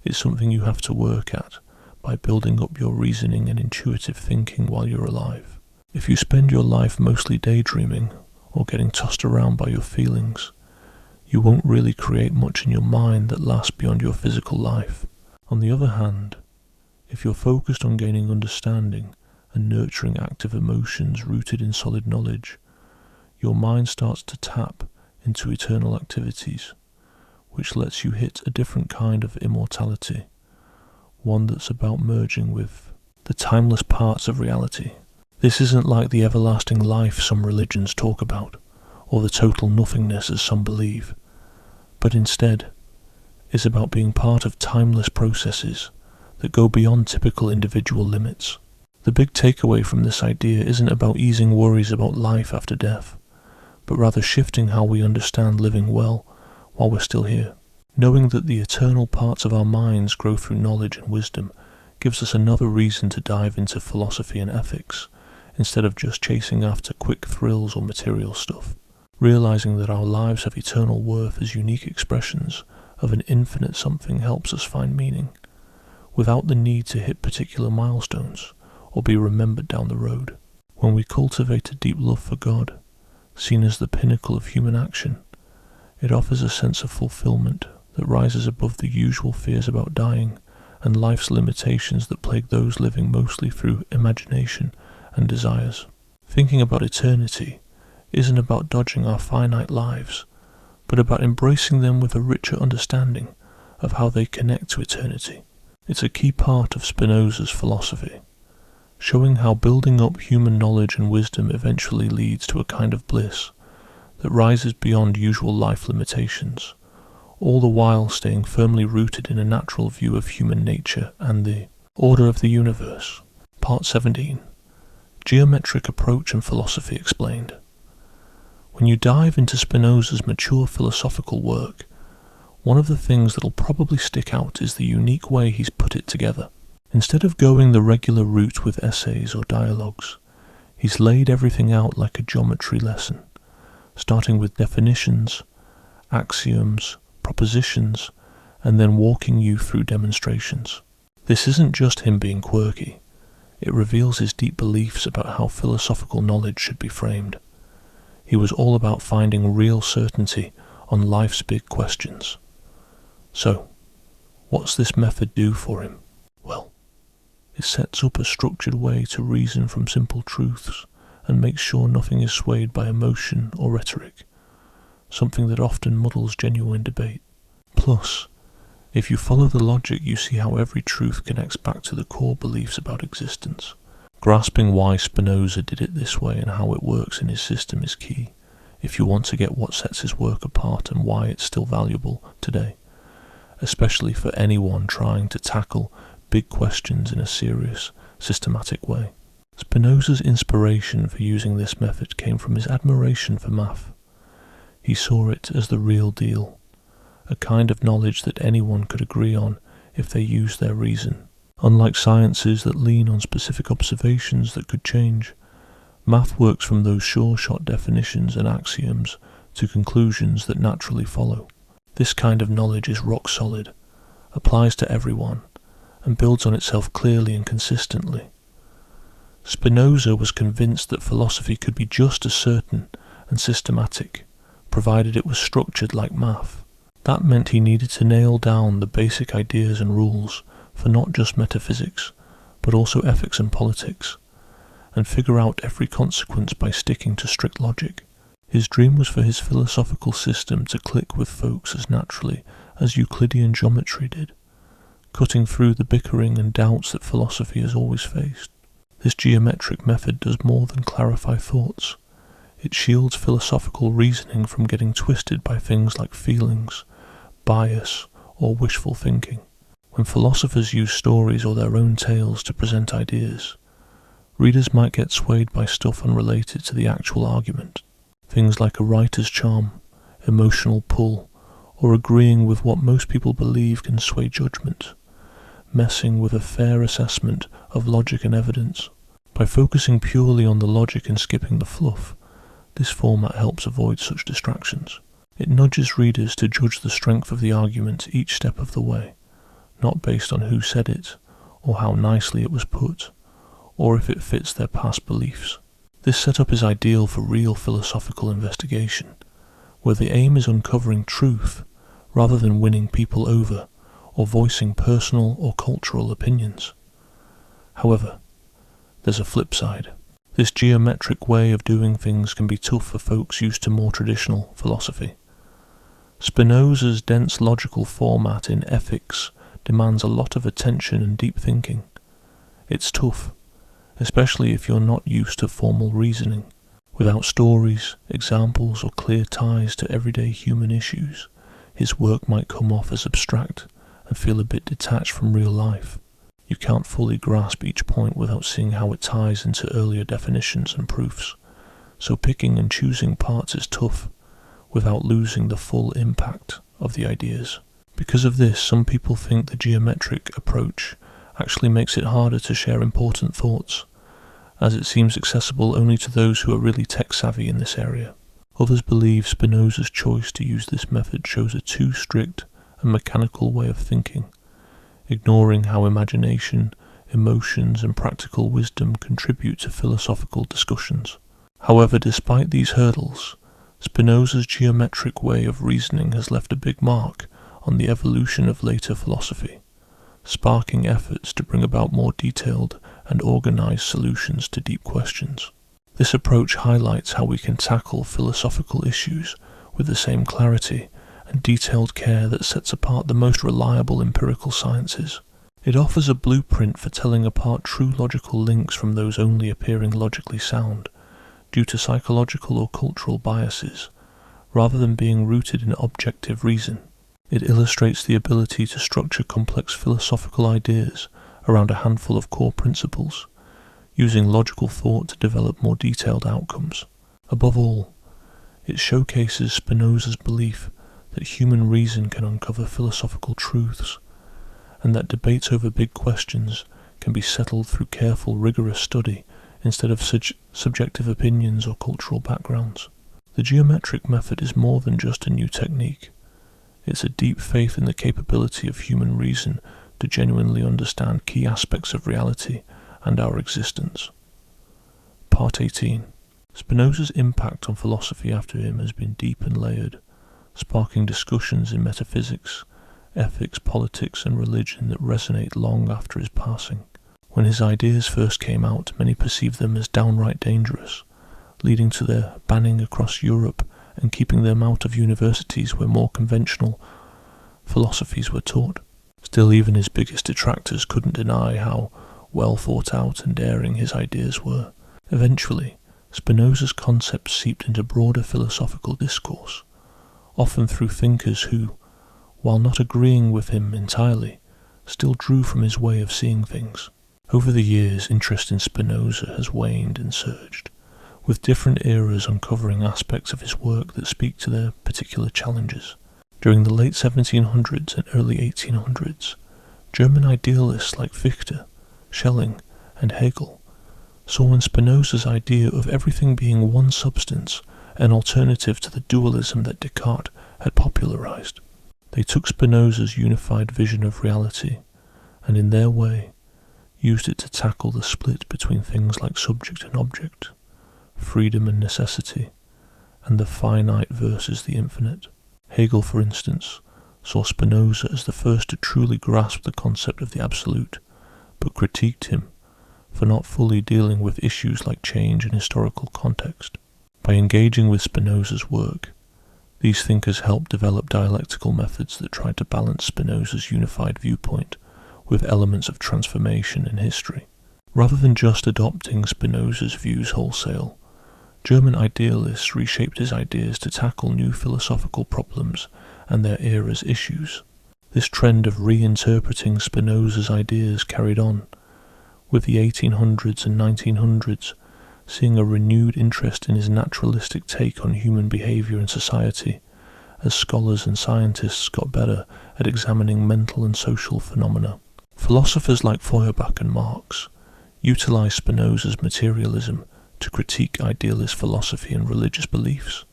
It's something you have to work at by building up your reasoning and intuitive thinking while you're alive. If you spend your life mostly daydreaming or getting tossed around by your feelings, you won't really create much in your mind that lasts beyond your physical life. On the other hand, if you're focused on gaining understanding and nurturing active emotions rooted in solid knowledge, your mind starts to tap into eternal activities, which lets you hit a different kind of immortality, one that's about merging with the timeless parts of reality. This isn't like the everlasting life some religions talk about, or the total nothingness as some believe, but instead is about being part of timeless processes that go beyond typical individual limits. The big takeaway from this idea isn't about easing worries about life after death, but rather shifting how we understand living well while we're still here. Knowing that the eternal parts of our minds grow through knowledge and wisdom gives us another reason to dive into philosophy and ethics, instead of just chasing after quick thrills or material stuff. Realizing that our lives have eternal worth as unique expressions of an infinite something helps us find meaning, without the need to hit particular milestones or be remembered down the road. When we cultivate a deep love for God, seen as the pinnacle of human action, it offers a sense of fulfillment that rises above the usual fears about dying and life's limitations that plague those living mostly through imagination and desires. Thinking about eternity isn't about dodging our finite lives, but about embracing them with a richer understanding of how they connect to eternity. It's a key part of Spinoza's philosophy, showing how building up human knowledge and wisdom eventually leads to a kind of bliss that rises beyond usual life limitations, all the while staying firmly rooted in a natural view of human nature and the order of the universe. Part 17. Geometric Approach and Philosophy Explained. When you dive into Spinoza's mature philosophical work, one of the things that'll probably stick out is the unique way he's put it together. Instead of going the regular route with essays or dialogues, he's laid everything out like a geometry lesson, starting with definitions, axioms, propositions, and then walking you through demonstrations. This isn't just him being quirky. It reveals his deep beliefs about how philosophical knowledge should be framed. He was all about finding real certainty on life's big questions. So, what's this method do for him? Well, it sets up a structured way to reason from simple truths and makes sure nothing is swayed by emotion or rhetoric, something that often muddles genuine debate. Plus, if you follow the logic, you see how every truth connects back to the core beliefs about existence. Grasping why Spinoza did it this way and how it works in his system is key, if you want to get what sets his work apart and why it's still valuable today, especially for anyone trying to tackle big questions in a serious, systematic way. Spinoza's inspiration for using this method came from his admiration for math. He saw it as the real deal, a kind of knowledge that anyone could agree on if they used their reason. Unlike sciences that lean on specific observations that could change, math works from those sure-shot definitions and axioms to conclusions that naturally follow. This kind of knowledge is rock solid, applies to everyone, and builds on itself clearly and consistently. Spinoza was convinced that philosophy could be just as certain and systematic, provided it was structured like math. That meant he needed to nail down the basic ideas and rules for not just metaphysics, but also ethics and politics, and figure out every consequence by sticking to strict logic. His dream was for his philosophical system to click with folks as naturally as Euclidean geometry did, cutting through the bickering and doubts that philosophy has always faced. This geometric method does more than clarify thoughts. It shields philosophical reasoning from getting twisted by things like feelings, bias, or wishful thinking. When philosophers use stories or their own tales to present ideas, readers might get swayed by stuff unrelated to the actual argument. Things like a writer's charm, emotional pull, or agreeing with what most people believe can sway judgment, messing with a fair assessment of logic and evidence. By focusing purely on the logic and skipping the fluff, this format helps avoid such distractions. It nudges readers to judge the strength of the argument each step of the way, not based on who said it, or how nicely it was put, or if it fits their past beliefs. This setup is ideal for real philosophical investigation, where the aim is uncovering truth rather than winning people over or voicing personal or cultural opinions. However, there's a flip side. This geometric way of doing things can be tough for folks used to more traditional philosophy. Spinoza's dense logical format in ethics demands a lot of attention and deep thinking. It's tough, especially if you're not used to formal reasoning. Without stories, examples, or clear ties to everyday human issues, his work might come off as abstract and feel a bit detached from real life. You can't fully grasp each point without seeing how it ties into earlier definitions and proofs, so picking and choosing parts is tough, without losing the full impact of the ideas. Because of this, some people think the geometric approach actually makes it harder to share important thoughts, as it seems accessible only to those who are really tech-savvy in this area. Others believe Spinoza's choice to use this method shows a too strict and mechanical way of thinking, ignoring how imagination, emotions, and practical wisdom contribute to philosophical discussions. However, despite these hurdles, Spinoza's geometric way of reasoning has left a big mark on the evolution of later philosophy, sparking efforts to bring about more detailed and organized solutions to deep questions. This approach highlights how we can tackle philosophical issues with the same clarity and detailed care that sets apart the most reliable empirical sciences. It offers a blueprint for telling apart true logical links from those only appearing logically sound, due to psychological or cultural biases, rather than being rooted in objective reason. It illustrates the ability to structure complex philosophical ideas around a handful of core principles, using logical thought to develop more detailed outcomes. Above all, it showcases Spinoza's belief that human reason can uncover philosophical truths, and that debates over big questions can be settled through careful, rigorous study instead of subjective opinions or cultural backgrounds. The geometric method is more than just a new technique. It's a deep faith in the capability of human reason to genuinely understand key aspects of reality and our existence. Part 18. Spinoza's impact on philosophy after him has been deep and layered, sparking discussions in metaphysics, ethics, politics, and religion that resonate long after his passing. When his ideas first came out, many perceived them as downright dangerous, leading to their banning across Europe and keeping them out of universities where more conventional philosophies were taught. Still, even his biggest detractors couldn't deny how well thought out and daring his ideas were. Eventually, Spinoza's concepts seeped into broader philosophical discourse, often through thinkers who, while not agreeing with him entirely, still drew from his way of seeing things. Over the years, interest in Spinoza has waned and surged, with different eras uncovering aspects of his work that speak to their particular challenges. During the late 1700s and early 1800s, German idealists like Fichte, Schelling, and Hegel saw in Spinoza's idea of everything being one substance an alternative to the dualism that Descartes had popularized. They took Spinoza's unified vision of reality and, in their way, used it to tackle the split between things like subject and object, freedom and necessity, and the finite versus the infinite. Hegel, for instance, saw Spinoza as the first to truly grasp the concept of the absolute, but critiqued him for not fully dealing with issues like change and historical context. By engaging with Spinoza's work, these thinkers helped develop dialectical methods that tried to balance Spinoza's unified viewpoint with elements of transformation in history. Rather than just adopting Spinoza's views wholesale, German idealists reshaped his ideas to tackle new philosophical problems and their era's issues. This trend of reinterpreting Spinoza's ideas carried on, with the 1800s and 1900s seeing a renewed interest in his naturalistic take on human behavior and society, as scholars and scientists got better at examining mental and social phenomena. Philosophers like Feuerbach and Marx utilized Spinoza's materialism to critique idealist philosophy and religious beliefs,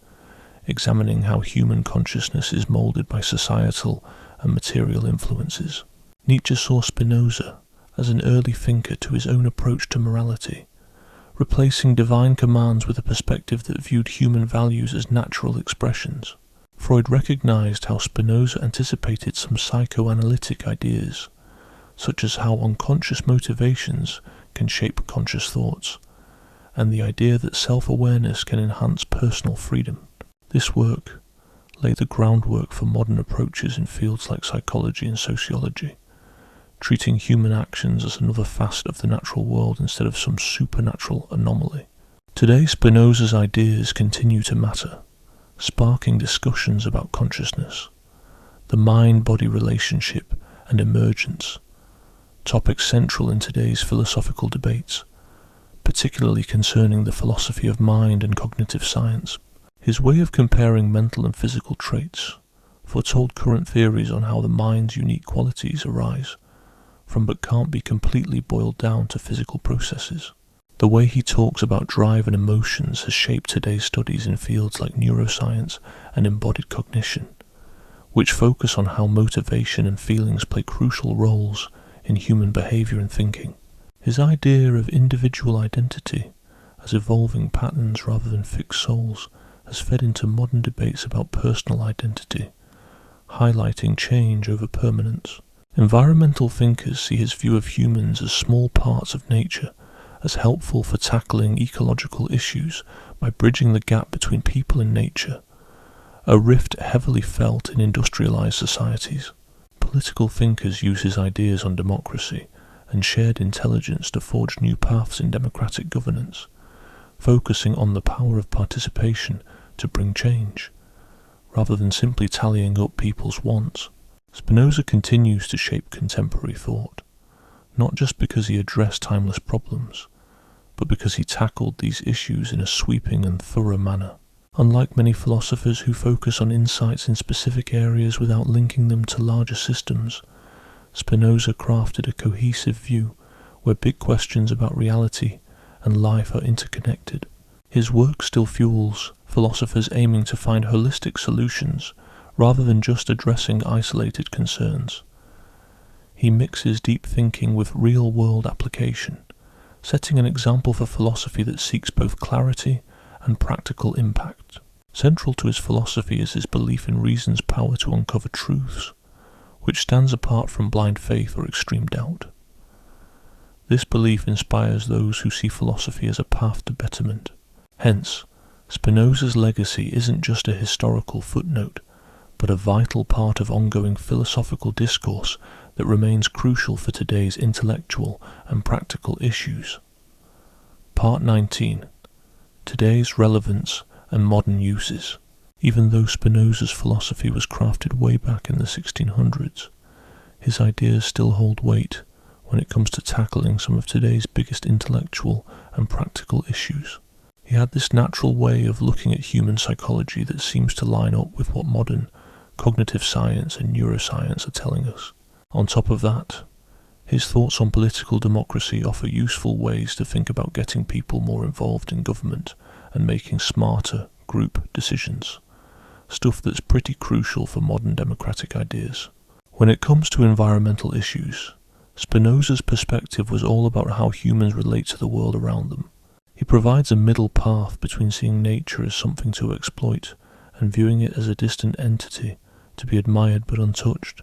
examining how human consciousness is molded by societal and material influences. Nietzsche saw Spinoza as an early thinker to his own approach to morality, replacing divine commands with a perspective that viewed human values as natural expressions. Freud recognized how Spinoza anticipated some psychoanalytic ideas, such as how unconscious motivations can shape conscious thoughts, and the idea that self-awareness can enhance personal freedom. This work laid the groundwork for modern approaches in fields like psychology and sociology, treating human actions as another facet of the natural world instead of some supernatural anomaly. Today, Spinoza's ideas continue to matter, sparking discussions about consciousness, the mind-body relationship, and emergence, topics central in today's philosophical debates, particularly concerning the philosophy of mind and cognitive science. His way of comparing mental and physical traits foretold current theories on how the mind's unique qualities arise from but can't be completely boiled down to physical processes. The way he talks about drive and emotions has shaped today's studies in fields like neuroscience and embodied cognition, which focus on how motivation and feelings play crucial roles in human behavior and thinking. His idea of individual identity as evolving patterns rather than fixed souls has fed into modern debates about personal identity, highlighting change over permanence. Environmental thinkers see his view of humans as small parts of nature as helpful for tackling ecological issues by bridging the gap between people and nature, a rift heavily felt in industrialized societies. Political thinkers use his ideas on democracy and shared intelligence to forge new paths in democratic governance, focusing on the power of participation to bring change, rather than simply tallying up people's wants. Spinoza continues to shape contemporary thought, not just because he addressed timeless problems, but because he tackled these issues in a sweeping and thorough manner. Unlike many philosophers who focus on insights in specific areas without linking them to larger systems, Spinoza crafted a cohesive view where big questions about reality and life are interconnected. His work still fuels philosophers aiming to find holistic solutions rather than just addressing isolated concerns. He mixes deep thinking with real-world application, setting an example for philosophy that seeks both clarity and practical impact. Central to his philosophy is his belief in reason's power to uncover truths, which stands apart from blind faith or extreme doubt. This belief inspires those who see philosophy as a path to betterment. Hence, Spinoza's legacy isn't just a historical footnote, but a vital part of ongoing philosophical discourse that remains crucial for today's intellectual and practical issues. Part 19. Today's relevance and modern uses. Even though Spinoza's philosophy was crafted way back in the 1600s, his ideas still hold weight when it comes to tackling some of today's biggest intellectual and practical issues. He had this natural way of looking at human psychology that seems to line up with what modern cognitive science and neuroscience are telling us. On top of that, his thoughts on political democracy offer useful ways to think about getting people more involved in government and making smarter group decisions, stuff that's pretty crucial for modern democratic ideas. When it comes to environmental issues, Spinoza's perspective was all about how humans relate to the world around them. He provides a middle path between seeing nature as something to exploit and viewing it as a distant entity to be admired but untouched.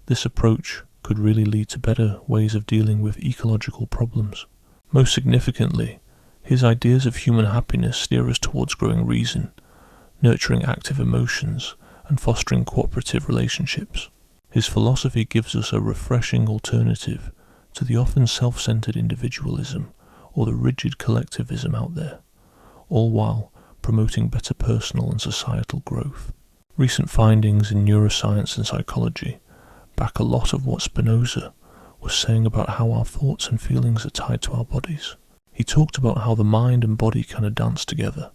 This approach could really lead to better ways of dealing with ecological problems. Most significantly, his ideas of human happiness steer us towards growing reason, nurturing active emotions, and fostering cooperative relationships. His philosophy gives us a refreshing alternative to the often self-centered individualism or the rigid collectivism out there, all while promoting better personal and societal growth. Recent findings in neuroscience and psychology back a lot of what Spinoza was saying about how our thoughts and feelings are tied to our bodies. He talked about how the mind and body kind of dance together,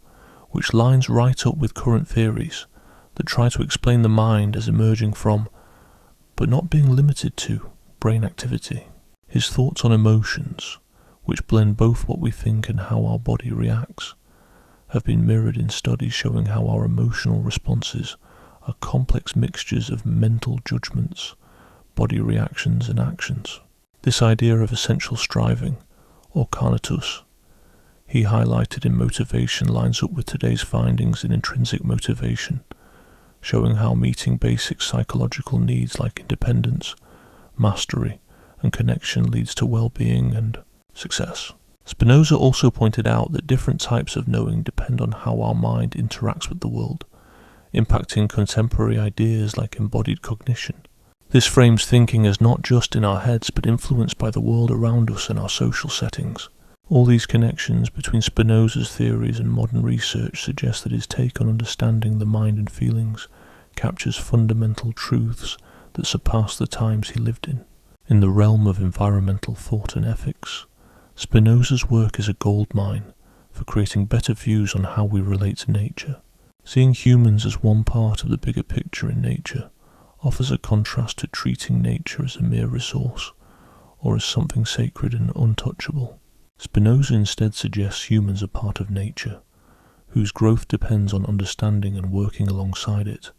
which lines right up with current theories that try to explain the mind as emerging from, but not being limited to, brain activity. His thoughts on emotions, which blend both what we think and how our body reacts, have been mirrored in studies showing how our emotional responses are complex mixtures of mental judgments, body reactions and actions. This idea of essential striving, or carnatus, he highlighted in motivation lines up with today's findings in intrinsic motivation, showing how meeting basic psychological needs like independence, mastery, and connection leads to well-being and success. Spinoza also pointed out that different types of knowing depend on how our mind interacts with the world, impacting contemporary ideas like embodied cognition. This frames thinking as not just in our heads but influenced by the world around us and our social settings. All these connections between Spinoza's theories and modern research suggest that his take on understanding the mind and feelings captures fundamental truths that surpass the times he lived in. In the realm of environmental thought and ethics, Spinoza's work is a goldmine for creating better views on how we relate to nature. Seeing humans as one part of the bigger picture in nature offers a contrast to treating nature as a mere resource or as something sacred and untouchable. Spinoza instead suggests humans are part of nature, whose growth depends on understanding and working alongside it,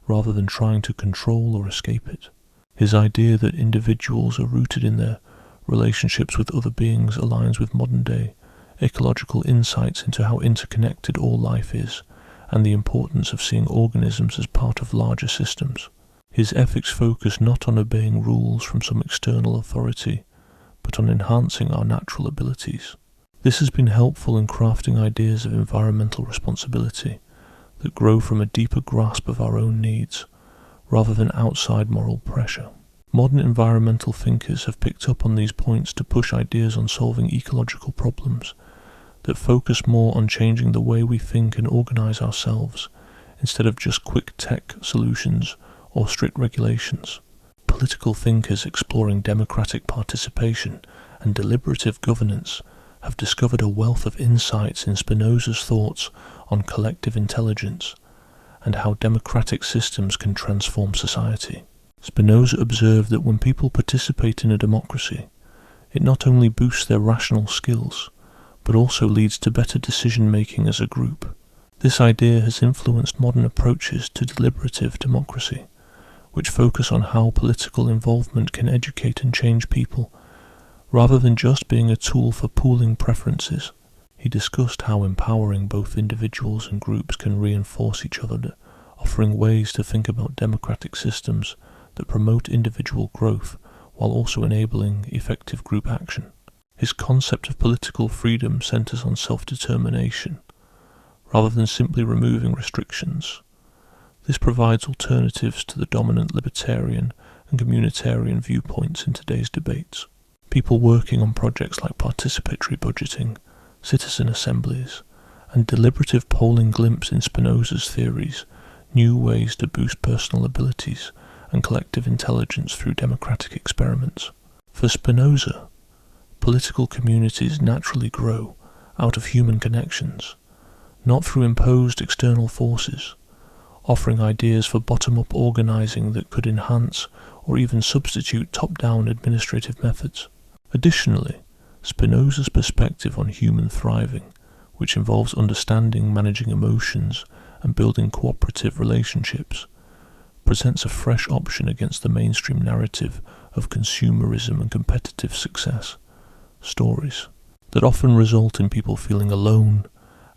rather than trying to control or escape it. His idea that individuals are rooted in their relationships with other beings aligns with modern-day ecological insights into how interconnected all life is and the importance of seeing organisms as part of larger systems. His ethics focus not on obeying rules from some external authority, but on enhancing our natural abilities. This has been helpful in crafting ideas of environmental responsibility that grow from a deeper grasp of our own needs, rather than outside moral pressure. Modern environmental thinkers have picked up on these points to push ideas on solving ecological problems that focus more on changing the way we think and organize ourselves, instead of just quick tech solutions or strict regulations. Political thinkers exploring democratic participation and deliberative governance have discovered a wealth of insights in Spinoza's thoughts on collective intelligence and how democratic systems can transform society. Spinoza observed that when people participate in a democracy, it not only boosts their rational skills, but also leads to better decision-making as a group. This idea has influenced modern approaches to deliberative democracy, which focus on how political involvement can educate and change people, rather than just being a tool for pooling preferences. He discussed how empowering both individuals and groups can reinforce each other, offering ways to think about democratic systems that promote individual growth while also enabling effective group action. His concept of political freedom centers on self-determination, rather than simply removing restrictions. This provides alternatives to the dominant libertarian and communitarian viewpoints in today's debates. People working on projects like participatory budgeting, citizen assemblies, and deliberative polling glimpse in Spinoza's theories new ways to boost personal abilities and collective intelligence through democratic experiments. For Spinoza, political communities naturally grow out of human connections, not through imposed external forces, offering ideas for bottom-up organizing that could enhance or even substitute top-down administrative methods. Additionally, Spinoza's perspective on human thriving, which involves understanding, managing emotions, and building cooperative relationships, presents a fresh option against the mainstream narrative of consumerism and competitive success stories that often result in people feeling alone,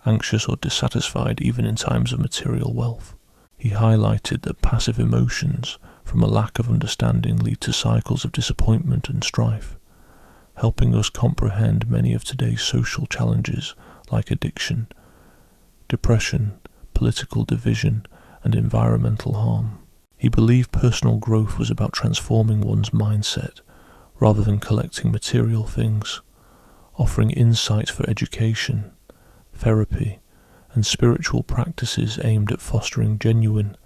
anxious, or dissatisfied even in times of material wealth. He highlighted that passive emotions from a lack of understanding lead to cycles of disappointment and strife, helping us comprehend many of today's social challenges like addiction, depression, political division, and environmental harm. He believed personal growth was about transforming one's mindset rather than collecting material things, offering insights for education, therapy, and spiritual practices aimed at fostering genuine,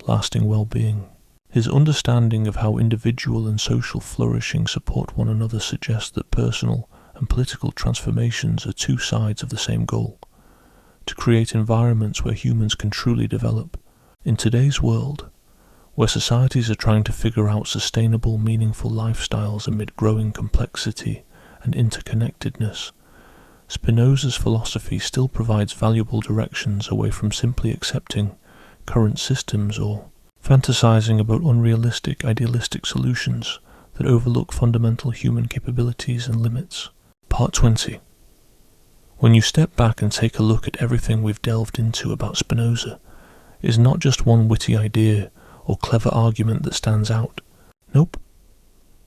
lasting well-being. His understanding of how individual and social flourishing support one another suggests that personal and political transformations are two sides of the same goal: to create environments where humans can truly develop. In today's world, where societies are trying to figure out sustainable, meaningful lifestyles amid growing complexity and interconnectedness, Spinoza's philosophy still provides valuable directions away from simply accepting current systems or fantasizing about unrealistic, idealistic solutions that overlook fundamental human capabilities and limits. Part 20. When you step back and take a look at everything we've delved into about Spinoza, it is not just one witty idea or clever argument that stands out. Nope.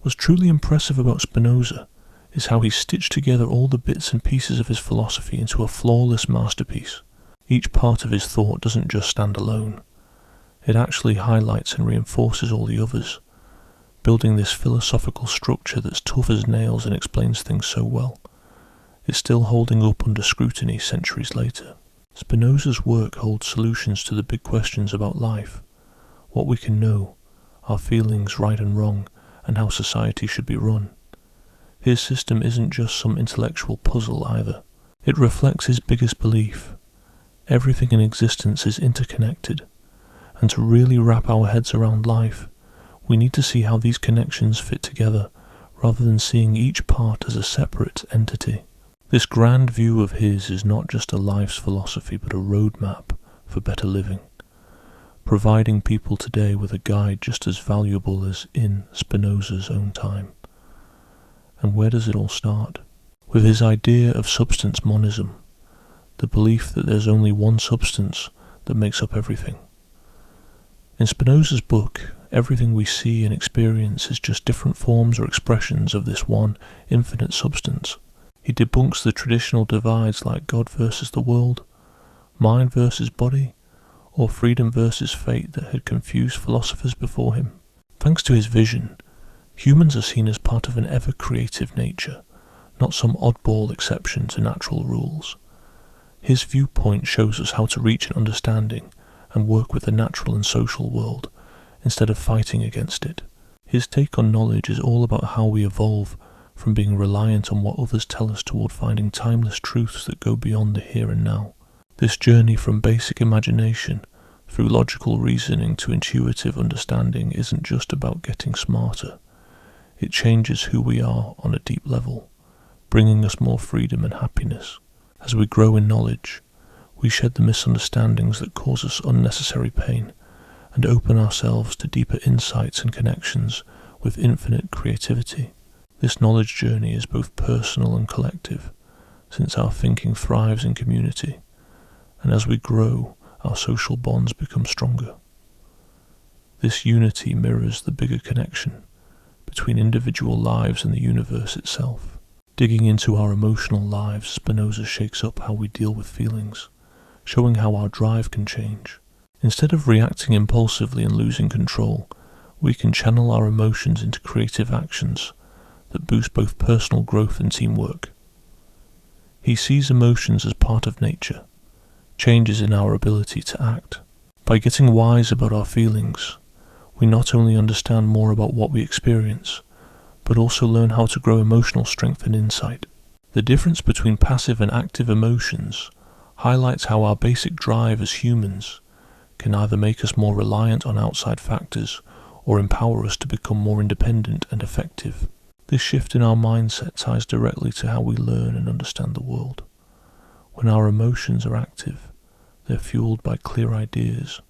What's truly impressive about Spinoza is how he stitched together all the bits and pieces of his philosophy into a flawless masterpiece. Each part of his thought doesn't just stand alone. It actually highlights and reinforces all the others, building this philosophical structure that's tough as nails and explains things so well. It's still holding up under scrutiny centuries later. Spinoza's work holds solutions to the big questions about life, what we can know, our feelings, right and wrong, and how society should be run. His system isn't just some intellectual puzzle either. It reflects his biggest belief: everything in existence is interconnected, and to really wrap our heads around life, we need to see how these connections fit together, rather than seeing each part as a separate entity. This grand view of his is not just a life's philosophy, but a roadmap for better living, providing people today with a guide just as valuable as in Spinoza's own time. And where does it all start? With his idea of substance monism, the belief that there's only one substance that makes up everything. In Spinoza's book, everything we see and experience is just different forms or expressions of this one infinite substance. He debunks the traditional divides like God versus the world, mind versus body, or freedom versus fate that had confused philosophers before him. Thanks to his vision, humans are seen as part of an ever-creative nature, not some oddball exception to natural rules. His viewpoint shows us how to reach an understanding and work with the natural and social world, instead of fighting against it. His take on knowledge is all about how we evolve from being reliant on what others tell us toward finding timeless truths that go beyond the here and now. This journey from basic imagination through logical reasoning to intuitive understanding isn't just about getting smarter. It changes who we are on a deep level, bringing us more freedom and happiness. As we grow in knowledge, we shed the misunderstandings that cause us unnecessary pain and open ourselves to deeper insights and connections with infinite creativity. This knowledge journey is both personal and collective, since our thinking thrives in community, and as we grow, our social bonds become stronger. This unity mirrors the bigger connection between individual lives and the universe itself. Digging into our emotional lives, Spinoza shakes up how we deal with feelings, showing how our drive can change. Instead of reacting impulsively and losing control, we can channel our emotions into creative actions that boost both personal growth and teamwork. He sees emotions as part of nature, changes in our ability to act. By getting wise about our feelings, we not only understand more about what we experience, but also learn how to grow emotional strength and insight. The difference between passive and active emotions highlights how our basic drive as humans can either make us more reliant on outside factors or empower us to become more independent and effective. This shift in our mindset ties directly to how we learn and understand the world. When our emotions are active, they're fueled by clear ideas,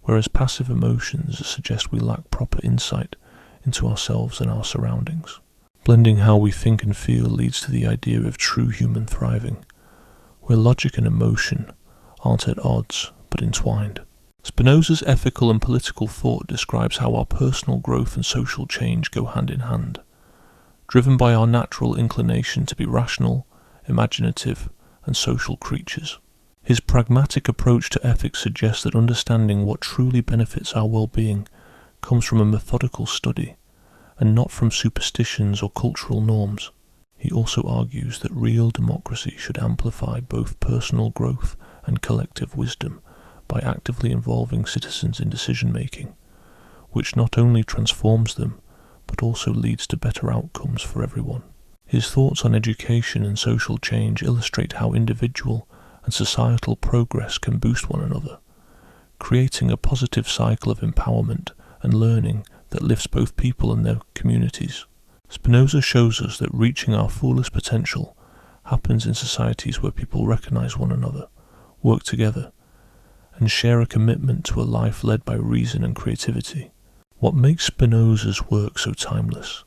whereas passive emotions suggest we lack proper insight into ourselves and our surroundings. Blending how we think and feel leads to the idea of true human thriving, where logic and emotion aren't at odds but entwined. Spinoza's ethical and political thought describes how our personal growth and social change go hand in hand, driven by our natural inclination to be rational, imaginative, and social creatures. His pragmatic approach to ethics suggests that understanding what truly benefits our well-being comes from a methodical study, and not from superstitions or cultural norms. He also argues that real democracy should amplify both personal growth and collective wisdom by actively involving citizens in decision-making, which not only transforms them, but also leads to better outcomes for everyone. His thoughts on education and social change illustrate how individual and societal progress can boost one another, creating a positive cycle of empowerment and learning that lifts both people and their communities. Spinoza shows us that reaching our fullest potential happens in societies where people recognize one another, work together, and share a commitment to a life led by reason and creativity. What makes Spinoza's work so timeless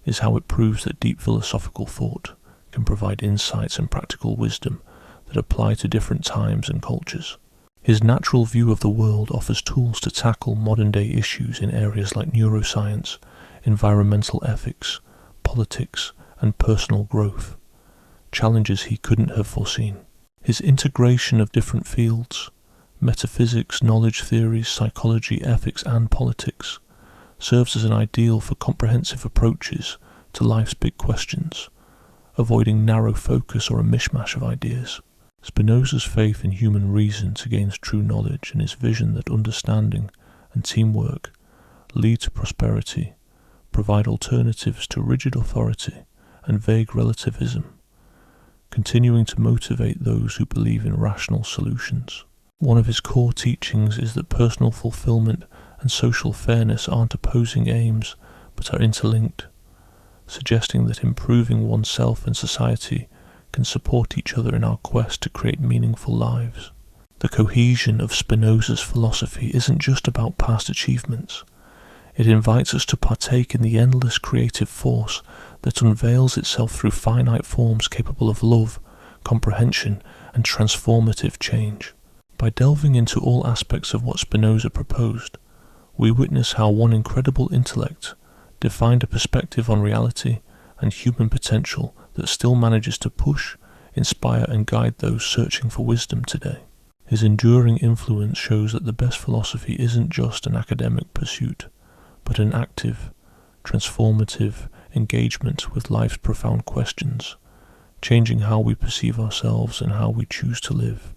is how it proves that deep philosophical thought can provide insights and practical wisdom that apply to different times and cultures. His natural view of the world offers tools to tackle modern-day issues in areas like neuroscience, environmental ethics, politics, and personal growth, challenges he couldn't have foreseen. His integration of different fields, metaphysics, knowledge theories, psychology, ethics, and politics, serves as an ideal for comprehensive approaches to life's big questions, avoiding narrow focus or a mishmash of ideas. Spinoza's faith in human reason to gain true knowledge and his vision that understanding and teamwork lead to prosperity provide alternatives to rigid authority and vague relativism, continuing to motivate those who believe in rational solutions. One of his core teachings is that personal fulfillment and social fairness aren't opposing aims but are interlinked, suggesting that improving oneself and society can support each other in our quest to create meaningful lives. The cohesion of Spinoza's philosophy isn't just about past achievements. It invites us to partake in the endless creative force that unveils itself through finite forms capable of love, comprehension, and transformative change. By delving into all aspects of what Spinoza proposed, we witness how one incredible intellect defined a perspective on reality and human potential that still manages to push, inspire, and guide those searching for wisdom today. His enduring influence shows that the best philosophy isn't just an academic pursuit, but an active, transformative engagement with life's profound questions, changing how we perceive ourselves and how we choose to live.